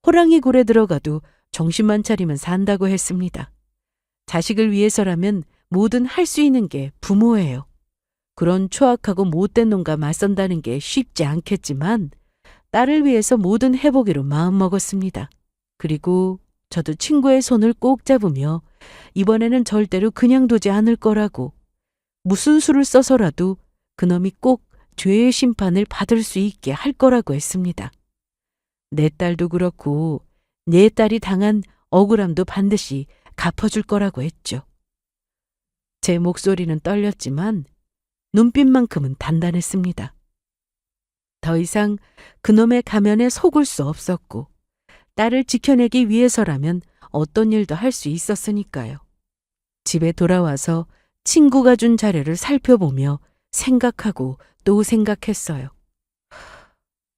호랑이 굴에 들어가도 정신만 차리면 산다고 했습니다. 자식을 위해서라면 뭐든 할 수 있는 게 부모예요. 그런 초악하고 못된 놈과 맞선다는 게 쉽지 않겠지만 딸을 위해서 뭐든 해보기로 마음먹었습니다. 그리고 저도 친구의 손을 꼭 잡으며 이번에는 절대로 그냥 두지 않을 거라고, 무슨 수를 써서라도 그놈이 꼭 죄의 심판을 받을 수 있게 할 거라고 했습니다. 내 딸도 그렇고 내 딸이 당한 억울함도 반드시 갚아줄 거라고 했죠. 제 목소리는 떨렸지만 눈빛만큼은 단단했습니다. 더 이상 그놈의 가면에 속을 수 없었고 딸을 지켜내기 위해서라면 어떤 일도 할 수 있었으니까요. 집에 돌아와서 친구가 준 자료를 살펴보며 생각하고 또 생각했어요.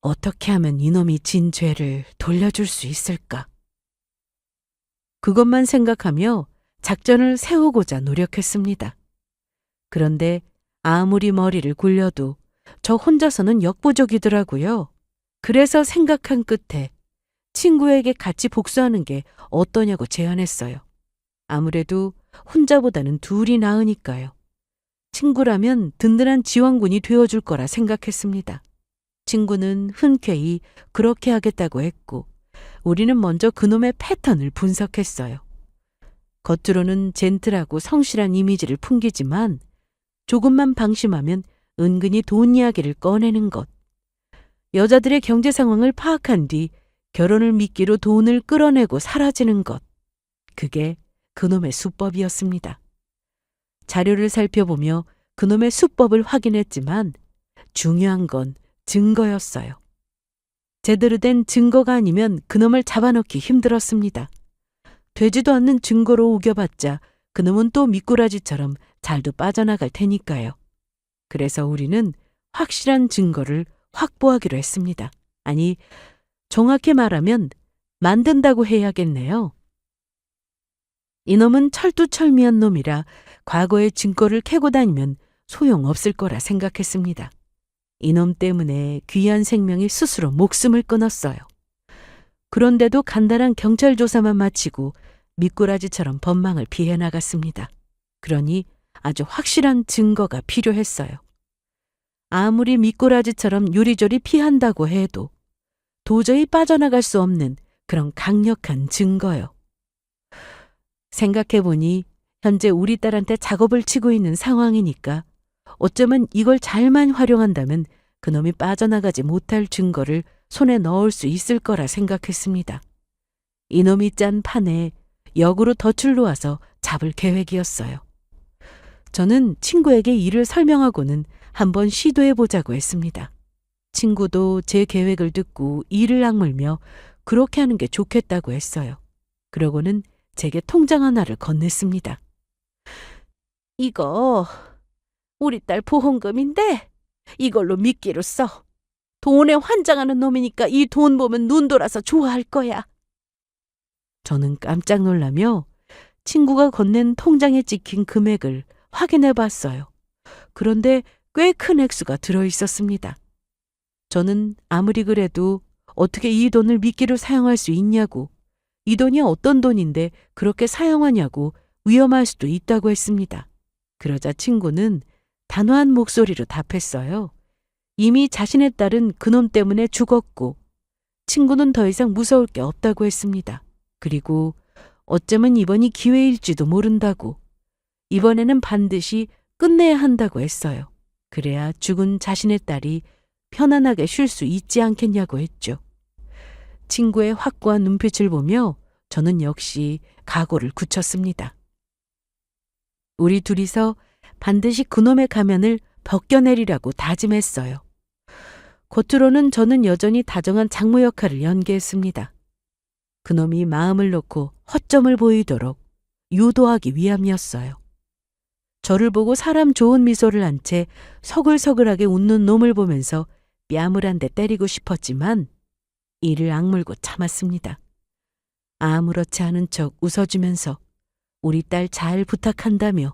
어떻게 하면 이놈이 진 죄를 돌려줄 수 있을까? 그것만 생각하며 작전을 세우고자 노력했습니다. 그런데 아무리 머리를 굴려도 저 혼자서는 역부족이더라고요. 그래서 생각한 끝에 친구에게 같이 복수하는 게 어떠냐고 제안했어요. 아무래도 혼자보다는 둘이 나으니까요. 친구라면 든든한 지원군이 되어줄 거라 생각했습니다. 친구는 흔쾌히 그렇게 하겠다고 했고 우리는 먼저 그놈의 패턴을 분석했어요. 겉으로는 젠틀하고 성실한 이미지를 풍기지만 조금만 방심하면 은근히 돈 이야기를 꺼내는 것. 여자들의 경제 상황을 파악한 뒤 결혼을 미끼로 돈을 끌어내고 사라지는 것. 그게 그놈의 수법이었습니다. 자료를 살펴보며 그놈의 수법을 확인했지만 중요한 건 증거였어요. 제대로 된 증거가 아니면 그놈을 잡아넣기 힘들었습니다. 되지도 않는 증거로 우겨봤자 그놈은 또 미꾸라지처럼 잘도 빠져나갈 테니까요. 그래서 우리는 확실한 증거를 확보하기로 했습니다. 아니, 정확히 말하면 만든다고 해야겠네요. 이놈은 철두철미한 놈이라 과거의 증거를 캐고 다니면 소용없을 거라 생각했습니다. 이놈 때문에 귀한 생명이 스스로 목숨을 끊었어요. 그런데도 간단한 경찰 조사만 마치고 미꾸라지처럼 법망을 피해 나갔습니다. 그러니 아주 확실한 증거가 필요했어요. 아무리 미꾸라지처럼 요리조리 피한다고 해도 도저히 빠져나갈 수 없는 그런 강력한 증거요. 생각해보니 현재 우리 딸한테 작업을 치고 있는 상황이니까 어쩌면 이걸 잘만 활용한다면 그놈이 빠져나가지 못할 증거를 손에 넣을 수 있을 거라 생각했습니다. 이놈이 짠 판에 역으로 덫을 놓아서 잡을 계획이었어요. 저는 친구에게 일을 설명하고는 한번 시도해보자고 했습니다. 친구도 제 계획을 듣고 이를 악물며 그렇게 하는 게 좋겠다고 했어요. 그러고는 제게 통장 하나를 건넸습니다. 이거 우리 딸 보험금인데 이걸로 미끼로 써. 돈에 환장하는 놈이니까 이 돈 보면 눈 돌아서 좋아할 거야. 저는 깜짝 놀라며 친구가 건넨 통장에 찍힌 금액을 확인해 봤어요. 그런데 꽤 큰 액수가 들어 있었습니다. 저는 아무리 그래도 어떻게 이 돈을 미끼로 사용할 수 있냐고, 이 돈이 어떤 돈인데 그렇게 사용하냐고 위험할 수도 있다고 했습니다. 그러자 친구는 단호한 목소리로 답했어요. 이미 자신의 딸은 그놈 때문에 죽었고 친구는 더 이상 무서울 게 없다고 했습니다. 그리고 어쩌면 이번이 기회일지도 모른다고, 이번에는 반드시 끝내야 한다고 했어요. 그래야 죽은 자신의 딸이 편안하게 쉴 수 있지 않겠냐고 했죠. 친구의 확고한 눈빛을 보며 저는 역시 각오를 굳혔습니다. 우리 둘이서 반드시 그놈의 가면을 벗겨내리라고 다짐했어요. 겉으로는 저는 여전히 다정한 장모 역할을 연기했습니다. 그놈이 마음을 놓고 허점을 보이도록 유도하기 위함이었어요. 저를 보고 사람 좋은 미소를 한 채 서글서글하게 웃는 놈을 보면서 뺨을 한 대 때리고 싶었지만 이를 악물고 참았습니다. 아무렇지 않은 척 웃어주면서 우리 딸 잘 부탁한다며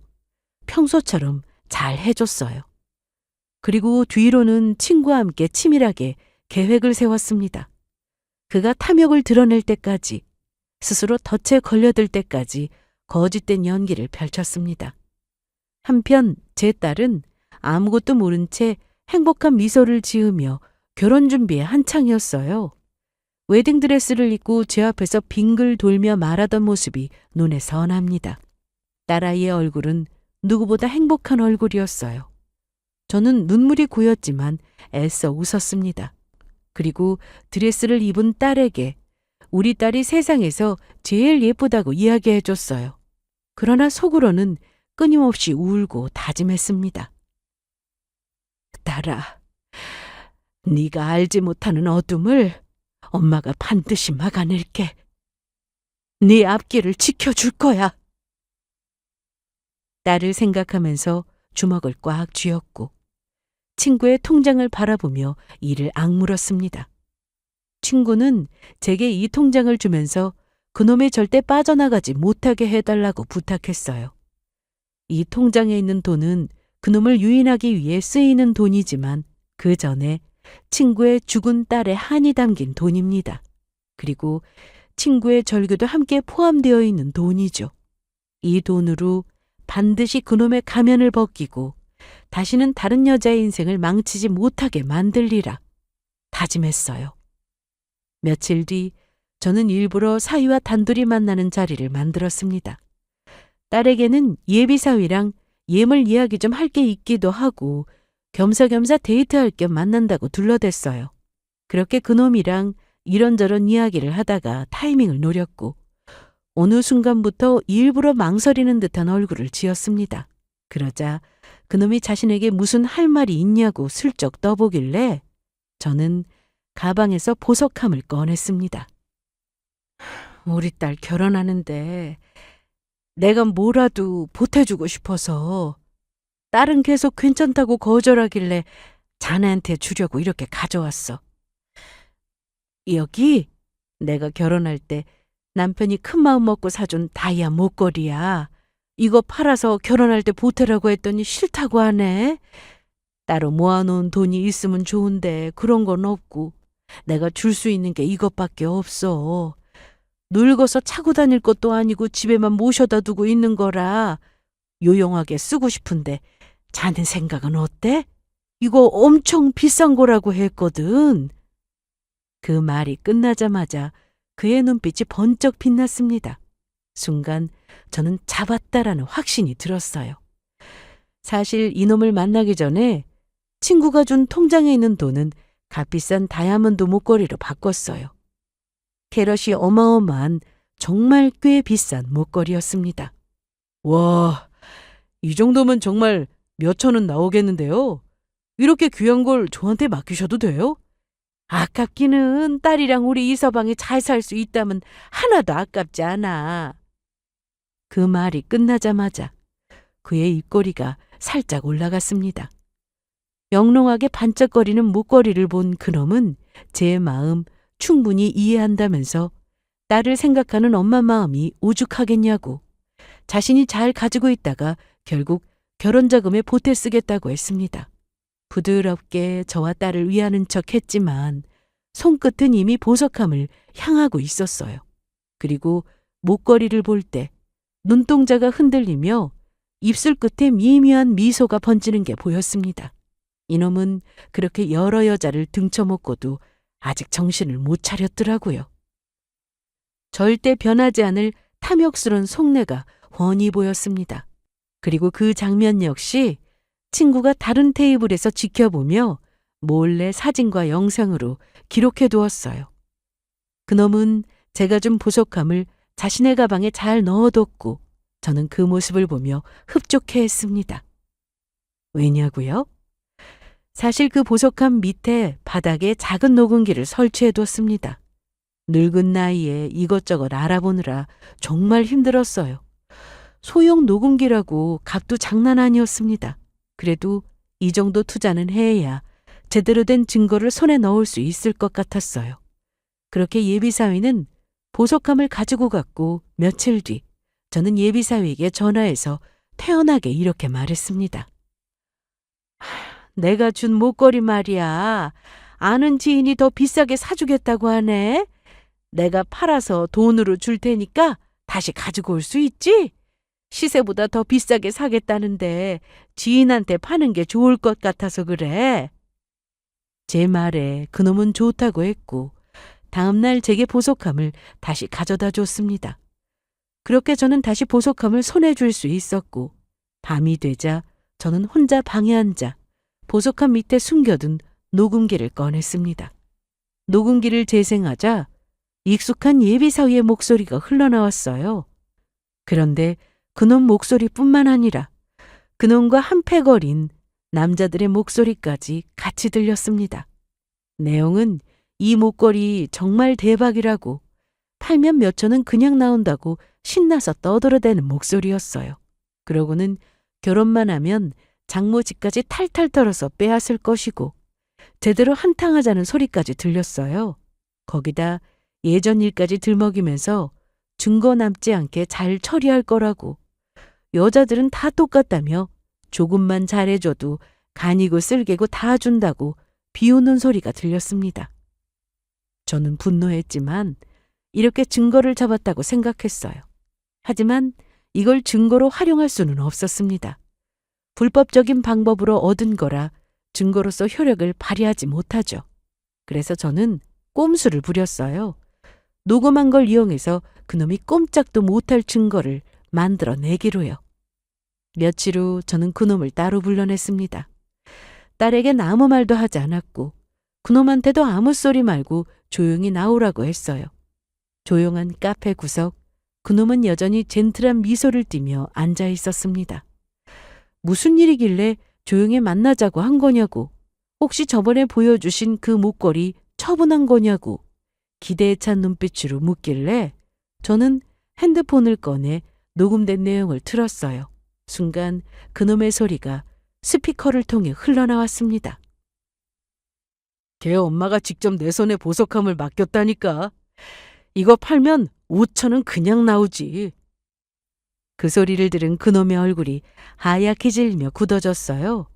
평소처럼 잘 해줬어요. 그리고 뒤로는 친구와 함께 치밀하게 계획을 세웠습니다. 그가 탐욕을 드러낼 때까지, 스스로 덫에 걸려들 때까지 거짓된 연기를 펼쳤습니다. 한편 제 딸은 아무것도 모른 채 행복한 미소를 지으며 결혼 준비에 한창이었어요. 웨딩드레스를 입고 제 앞에서 빙글 돌며 말하던 모습이 눈에 선합니다. 딸아이의 얼굴은 누구보다 행복한 얼굴이었어요. 저는 눈물이 고였지만 애써 웃었습니다. 그리고 드레스를 입은 딸에게 우리 딸이 세상에서 제일 예쁘다고 이야기해줬어요. 그러나 속으로는 끊임없이 울고 다짐했습니다. 딸아, 네가 알지 못하는 어둠을 엄마가 반드시 막아낼게. 네 앞길을 지켜줄 거야. 딸을 생각하면서 주먹을 꽉 쥐었고 친구의 통장을 바라보며 이를 악물었습니다. 친구는 제게 이 통장을 주면서 그놈이 절대 빠져나가지 못하게 해달라고 부탁했어요. 이 통장에 있는 돈은 그놈을 유인하기 위해 쓰이는 돈이지만 그 전에 친구의 죽은 딸의 한이 담긴 돈입니다. 그리고 친구의 절규도 함께 포함되어 있는 돈이죠. 이 돈으로 반드시 그놈의 가면을 벗기고 다시는 다른 여자의 인생을 망치지 못하게 만들리라 다짐했어요. 며칠 뒤 저는 일부러 사위와 단둘이 만나는 자리를 만들었습니다. 딸에게는 예비사위랑 예물 이야기 좀 할 게 있기도 하고 겸사겸사 데이트할 겸 만난다고 둘러댔어요. 그렇게 그놈이랑 이런저런 이야기를 하다가 타이밍을 노렸고 어느 순간부터 일부러 망설이는 듯한 얼굴을 지었습니다. 그러자 그놈이 자신에게 무슨 할 말이 있냐고 슬쩍 떠보길래 저는 가방에서 보석함을 꺼냈습니다. 우리 딸 결혼하는데 내가 뭐라도 보태주고 싶어서 딸은 계속 괜찮다고 거절하길래 자네한테 주려고 이렇게 가져왔어. 여기 내가 결혼할 때 남편이 큰 마음 먹고 사준 다이아 목걸이야. 이거 팔아서 결혼할 때 보태라고 했더니 싫다고 하네. 따로 모아놓은 돈이 있으면 좋은데 그런 건 없고 내가 줄 수 있는 게 이것밖에 없어. 늙어서 차고 다닐 것도 아니고 집에만 모셔다 두고 있는 거라 요용하게 쓰고 싶은데 자네 생각은 어때? 이거 엄청 비싼 거라고 했거든. 그 말이 끝나자마자 그의 눈빛이 번쩍 빛났습니다. 순간 저는 잡았다라는 확신이 들었어요. 사실 이놈을 만나기 전에 친구가 준 통장에 있는 돈은 값비싼 다이아몬드 목걸이로 바꿨어요. 캐럿이 어마어마한 정말 꽤 비싼 목걸이였습니다. 와, 이 정도면 정말 몇천 원 나오겠는데요? 이렇게 귀한 걸 저한테 맡기셔도 돼요? 아깝기는 딸이랑 우리 이서방이 잘 살 수 있다면 하나도 아깝지 않아. 그 말이 끝나자마자 그의 입꼬리가 살짝 올라갔습니다. 영롱하게 반짝거리는 목걸이를 본 그놈은 제 마음 충분히 이해한다면서 딸을 생각하는 엄마 마음이 오죽하겠냐고, 자신이 잘 가지고 있다가 결국 결혼 자금에 보태 쓰겠다고 했습니다. 부드럽게 저와 딸을 위하는 척 했지만 손끝은 이미 보석함을 향하고 있었어요. 그리고 목걸이를 볼 때 눈동자가 흔들리며 입술 끝에 미미한 미소가 번지는 게 보였습니다. 이놈은 그렇게 여러 여자를 등쳐먹고도 아직 정신을 못 차렸더라고요. 절대 변하지 않을 탐욕스런 속내가 훤히 보였습니다. 그리고 그 장면 역시 친구가 다른 테이블에서 지켜보며 몰래 사진과 영상으로 기록해 두었어요. 그놈은 제가 준 보석함을 자신의 가방에 잘 넣어뒀고 저는 그 모습을 보며 흡족해했습니다. 왜냐고요? 사실 그 보석함 밑에 바닥에 작은 녹음기를 설치해뒀습니다. 늙은 나이에 이것저것 알아보느라 정말 힘들었어요. 소형 녹음기라고 값도 장난 아니었습니다. 그래도 이 정도 투자는 해야 제대로 된 증거를 손에 넣을 수 있을 것 같았어요. 그렇게 예비사위는 보석함을 가지고 갔고 며칠 뒤 저는 예비사위에게 전화해서 태연하게 이렇게 말했습니다. 내가 준 목걸이 말이야. 아는 지인이 더 비싸게 사주겠다고 하네. 내가 팔아서 돈으로 줄 테니까 다시 가지고 올 수 있지? 시세보다 더 비싸게 사겠다는데 지인한테 파는 게 좋을 것 같아서 그래. 제 말에 그놈은 좋다고 했고 다음날 제게 보석함을 다시 가져다 줬습니다. 그렇게 저는 다시 보석함을 손에 줄 수 있었고 밤이 되자 저는 혼자 방에 앉아 보석함 밑에 숨겨둔 녹음기를 꺼냈습니다. 녹음기를 재생하자 익숙한 예비사위의 목소리가 흘러나왔어요. 그런데 그놈 목소리뿐만 아니라 그놈과 한패거린 남자들의 목소리까지 같이 들렸습니다. 내용은 이 목걸이 정말 대박이라고, 팔면 몇천은 그냥 나온다고 신나서 떠들어대는 목소리였어요. 그러고는 결혼만 하면 장모 집까지 탈탈 털어서 빼앗을 것이고 제대로 한탕하자는 소리까지 들렸어요. 거기다 예전 일까지 들먹이면서 증거 남지 않게 잘 처리할 거라고, 여자들은 다 똑같다며 조금만 잘해줘도 간이고 쓸개고 다 준다고 비웃는 소리가 들렸습니다. 저는 분노했지만 이렇게 증거를 잡았다고 생각했어요. 하지만 이걸 증거로 활용할 수는 없었습니다. 불법적인 방법으로 얻은 거라 증거로서 효력을 발휘하지 못하죠. 그래서 저는 꼼수를 부렸어요. 녹음한 걸 이용해서 그놈이 꼼짝도 못할 증거를 만들어내기로요. 며칠 후 저는 그놈을 따로 불러냈습니다. 딸에겐 아무 말도 하지 않았고 그놈한테도 아무 소리 말고 조용히 나오라고 했어요. 조용한 카페 구석, 그놈은 여전히 젠틀한 미소를 띠며 앉아 있었습니다. 무슨 일이길래 조용히 만나자고 한 거냐고, 혹시 저번에 보여주신 그 목걸이 처분한 거냐고 기대에 찬 눈빛으로 묻길래 저는 핸드폰을 꺼내 녹음된 내용을 틀었어요. 순간 그놈의 소리가 스피커를 통해 흘러나왔습니다. 걔 엄마가 직접 내 손에 보석함을 맡겼다니까. 이거 팔면 5천은 그냥 나오지. 그 소리를 들은 그놈의 얼굴이 하얗게 질며 굳어졌어요.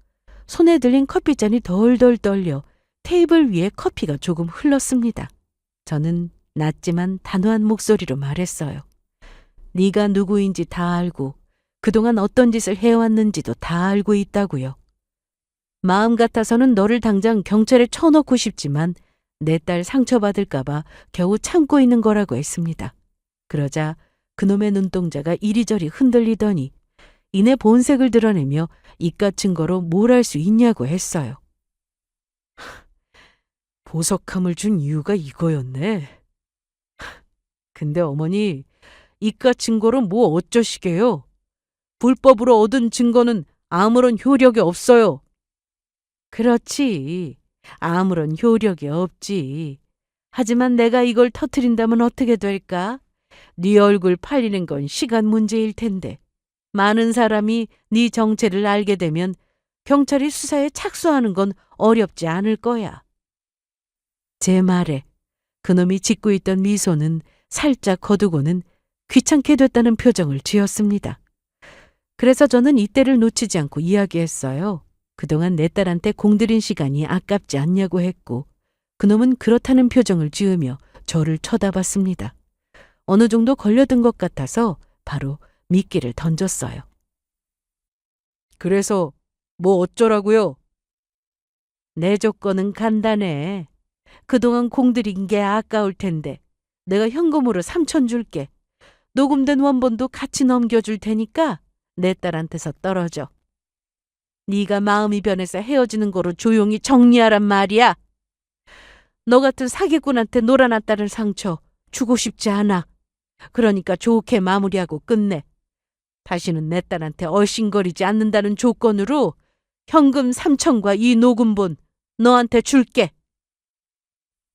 손에 들린 커피잔이 덜덜 떨려 테이블 위에 커피가 조금 흘렀습니다. 저는 낮지만 단호한 목소리로 말했어요. 네가 누구인지 다 알고 그동안 어떤 짓을 해왔는지도 다 알고 있다고요. 마음 같아서는 너를 당장 경찰에 쳐넣고 싶지만 내 딸 상처받을까봐 겨우 참고 있는 거라고 했습니다. 그러자 그놈의 눈동자가 이리저리 흔들리더니 이내 본색을 드러내며 이깟 증거로 뭘 할 수 있냐고 했어요. 보석함을 준 이유가 이거였네. 근데 어머니, 이깟 증거로 뭐 어쩌시게요? 불법으로 얻은 증거는 아무런 효력이 없어요. 그렇지. 아무런 효력이 없지. 하지만 내가 이걸 터트린다면 어떻게 될까? 네 얼굴 팔리는 건 시간 문제일 텐데. 많은 사람이 네 정체를 알게 되면 경찰이 수사에 착수하는 건 어렵지 않을 거야. 제 말에 그놈이 짓고 있던 미소는 살짝 거두고는 귀찮게 됐다는 표정을 지었습니다. 그래서 저는 이때를 놓치지 않고 이야기했어요. 그동안 내 딸한테 공들인 시간이 아깝지 않냐고 했고 그놈은 그렇다는 표정을 지으며 저를 쳐다봤습니다. 어느 정도 걸려든 것 같아서 바로 미끼를 던졌어요. 그래서 뭐 어쩌라고요? 내 조건은 간단해. 그동안 공들인 게 아까울 텐데 내가 현금으로 3천 줄게. 녹음된 원본도 같이 넘겨줄 테니까 내 딸한테서 떨어져. 네가 마음이 변해서 헤어지는 거로 조용히 정리하란 말이야. 너 같은 사기꾼한테 놀아났다는 상처 주고 싶지 않아. 그러니까 좋게 마무리하고 끝내. 다시는 내 딸한테 얼씬거리지 않는다는 조건으로 현금 3천과 이 녹음본 너한테 줄게.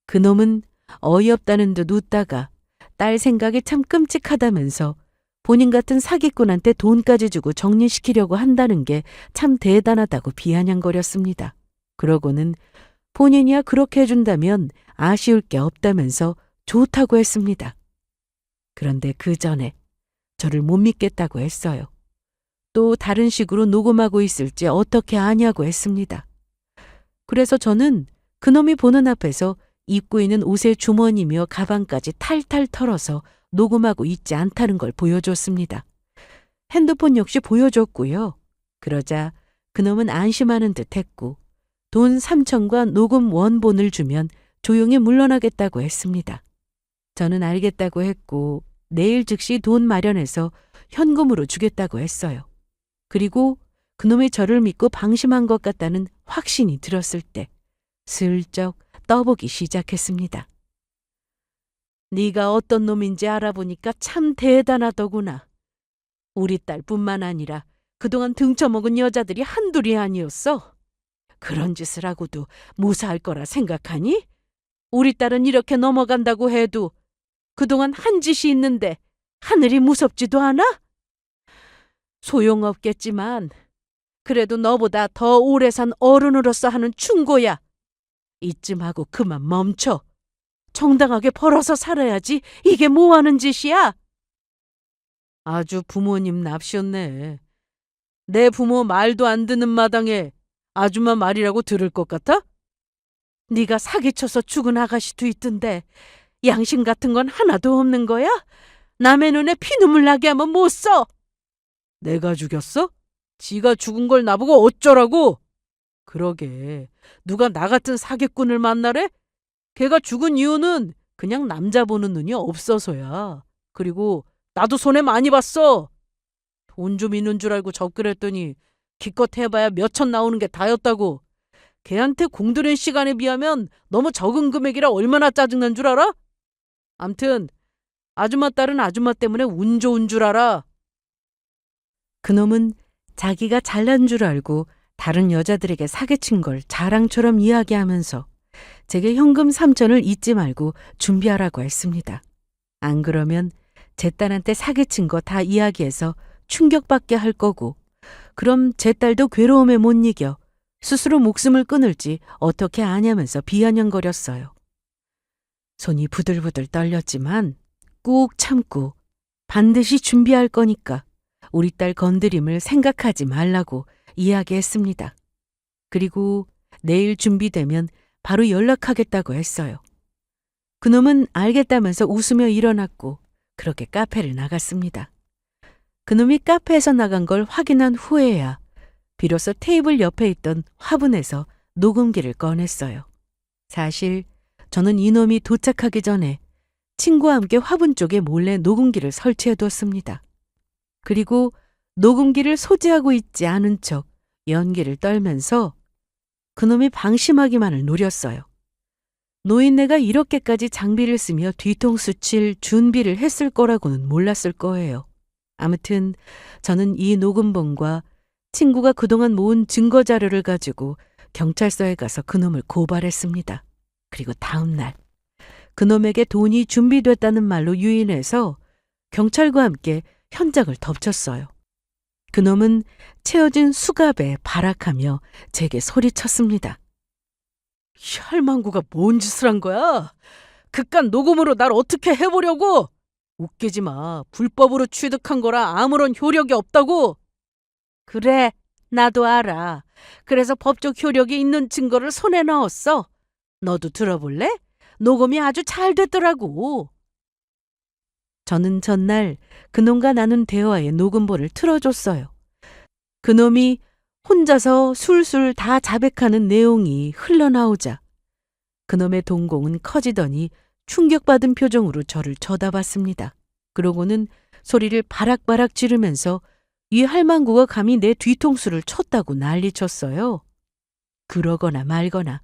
그놈은 어이없다는 듯 웃다가 딸 생각이 참 끔찍하다면서 본인 같은 사기꾼한테 돈까지 주고 정리시키려고 한다는 게 참 대단하다고 비아냥거렸습니다. 그러고는 본인이야 그렇게 해준다면 아쉬울 게 없다면서 좋다고 했습니다. 그런데 그 전에 저를 못 믿겠다고 했어요. 또 다른 식으로 녹음하고 있을지 어떻게 아냐고 했습니다. 그래서 저는 그놈이 보는 앞에서 입고 있는 옷의 주머니며 가방까지 탈탈 털어서 녹음하고 있지 않다는 걸 보여줬습니다. 핸드폰 역시 보여줬고요. 그러자 그놈은 안심하는 듯 했고 돈 3천과 녹음 원본을 주면 조용히 물러나겠다고 했습니다. 저는 알겠다고 했고 내일 즉시 돈 마련해서 현금으로 주겠다고 했어요. 그리고 그놈이 저를 믿고 방심한 것 같다는 확신이 들었을 때 슬쩍 떠보기 시작했습니다. 네가 어떤 놈인지 알아보니까 참 대단하더구나. 우리 딸뿐만 아니라 그동안 등쳐먹은 여자들이 한둘이 아니었어. 그런 짓을 하고도 무사할 거라 생각하니? 우리 딸은 이렇게 넘어간다고 해도 그동안 한 짓이 있는데 하늘이 무섭지도 않아? 소용없겠지만 그래도 너보다 더 오래 산 어른으로서 하는 충고야. 이쯤 하고 그만 멈춰. 정당하게 벌어서 살아야지. 이게 뭐하는 짓이야? 아주 부모님 납셨네. 내 부모 말도 안 듣는 마당에 아줌마 말이라고 들을 것 같아? 네가 사기쳐서 죽은 아가씨도 있던데 양심 같은 건 하나도 없는 거야? 남의 눈에 피눈물 나게 하면 못 써. 내가 죽였어? 지가 죽은 걸 나보고 어쩌라고? 그러게 누가 나 같은 사기꾼을 만나래? 걔가 죽은 이유는 그냥 남자 보는 눈이 없어서야. 그리고 나도 손해 많이 봤어. 돈 좀 있는 줄 알고 접근했더니 기껏 해봐야 몇천 나오는 게 다였다고. 걔한테 공들인 시간에 비하면 너무 적은 금액이라 얼마나 짜증난 줄 알아? 암튼 아줌마 딸은 아줌마 때문에 운 좋은 줄 알아. 그놈은 자기가 잘난 줄 알고 다른 여자들에게 사기친 걸 자랑처럼 이야기하면서 제게 현금 3천을 잊지 말고 준비하라고 했습니다. 안 그러면 제 딸한테 사기친 거 다 이야기해서 충격받게 할 거고 그럼 제 딸도 괴로움에 못 이겨 스스로 목숨을 끊을지 어떻게 아냐면서 비아냥거렸어요. 손이 부들부들 떨렸지만 꾹 참고 반드시 준비할 거니까 우리 딸 건드림을 생각하지 말라고 이야기했습니다. 그리고 내일 준비되면 바로 연락하겠다고 했어요. 그놈은 알겠다면서 웃으며 일어났고 그렇게 카페를 나갔습니다. 그놈이 카페에서 나간 걸 확인한 후에야 비로소 테이블 옆에 있던 화분에서 녹음기를 꺼냈어요. 사실 저는 이놈이 도착하기 전에 친구와 함께 화분 쪽에 몰래 녹음기를 설치해뒀습니다. 그리고 녹음기를 소지하고 있지 않은 척 연기를 떨면서 그놈이 방심하기만을 노렸어요. 노인네가 이렇게까지 장비를 쓰며 뒤통수 칠 준비를 했을 거라고는 몰랐을 거예요. 아무튼 저는 이 녹음본과 친구가 그동안 모은 증거 자료를 가지고 경찰서에 가서 그놈을 고발했습니다. 그리고 다음 날 그놈에게 돈이 준비됐다는 말로 유인해서 경찰과 함께 현장을 덮쳤어요. 그놈은 채워진 수갑에 발악하며 제게 소리쳤습니다. 이 할망구가 뭔 짓을 한 거야? 그깟 녹음으로 날 어떻게 해보려고? 웃기지 마. 불법으로 취득한 거라 아무런 효력이 없다고. 그래, 나도 알아. 그래서 법적 효력이 있는 증거를 손에 넣었어. 너도 들어볼래? 녹음이 아주 잘 됐더라고. 저는 전날 그놈과 나눈 대화의 녹음본을 틀어줬어요. 그놈이 혼자서 술술 다 자백하는 내용이 흘러나오자 그놈의 동공은 커지더니 충격받은 표정으로 저를 쳐다봤습니다. 그러고는 소리를 바락바락 지르면서 이 할망구가 감히 내 뒤통수를 쳤다고 난리쳤어요. 그러거나 말거나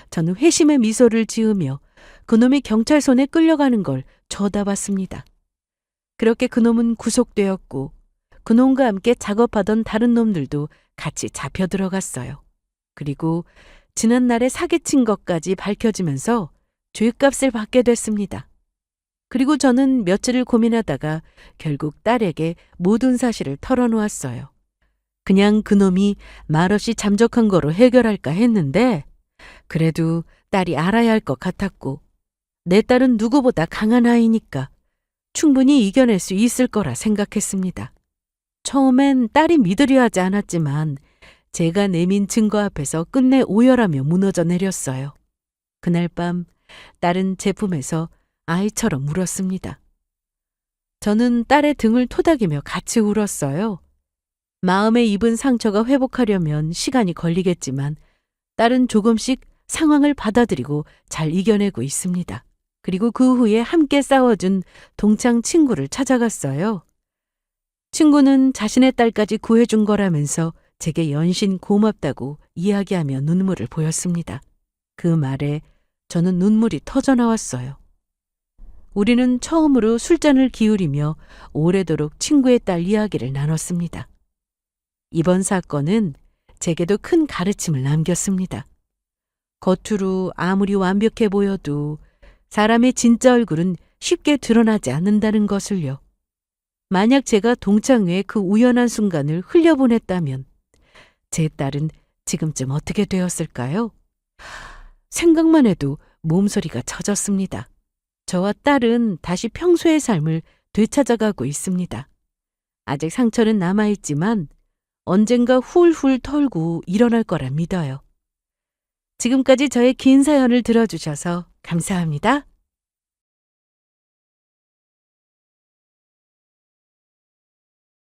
저는 회심의 미소를 지으며 그놈이 경찰 손에 끌려가는 걸 쳐다봤습니다. 그렇게 그놈은 구속되었고 그놈과 함께 작업하던 다른 놈들도 같이 잡혀 들어갔어요. 그리고 지난날에 사기친 것까지 밝혀지면서 죄값을 받게 됐습니다. 그리고 저는 며칠을 고민하다가 결국 딸에게 모든 사실을 털어놓았어요. 그냥 그놈이 말없이 잠적한 거로 해결할까 했는데 그래도 딸이 알아야 할 것 같았고 내 딸은 누구보다 강한 아이니까 충분히 이겨낼 수 있을 거라 생각했습니다. 처음엔 딸이 믿으려 하지 않았지만 제가 내민 증거 앞에서 끝내 오열하며 무너져 내렸어요. 그날 밤 딸은 제 품에서 아이처럼 울었습니다. 저는 딸의 등을 토닥이며 같이 울었어요. 마음에 입은 상처가 회복하려면 시간이 걸리겠지만 딸은 조금씩 상황을 받아들이고 잘 이겨내고 있습니다. 그리고 그 후에 함께 싸워준 동창 친구를 찾아갔어요. 친구는 자신의 딸까지 구해준 거라면서 제게 연신 고맙다고 이야기하며 눈물을 보였습니다. 그 말에 저는 눈물이 터져 나왔어요. 우리는 처음으로 술잔을 기울이며 오래도록 친구의 딸 이야기를 나눴습니다. 이번 사건은 제게도 큰 가르침을 남겼습니다. 겉으로 아무리 완벽해 보여도 사람의 진짜 얼굴은 쉽게 드러나지 않는다는 것을요. 만약 제가 동창회의 그 우연한 순간을 흘려보냈다면 제 딸은 지금쯤 어떻게 되었을까요? 생각만 해도 몸소리가 쳐졌습니다. 저와 딸은 다시 평소의 삶을 되찾아가고 있습니다. 아직 상처는 남아있지만 언젠가 훌훌 털고 일어날 거라 믿어요. 지금까지 저의 긴 사연을 들어주셔서 감사합니다.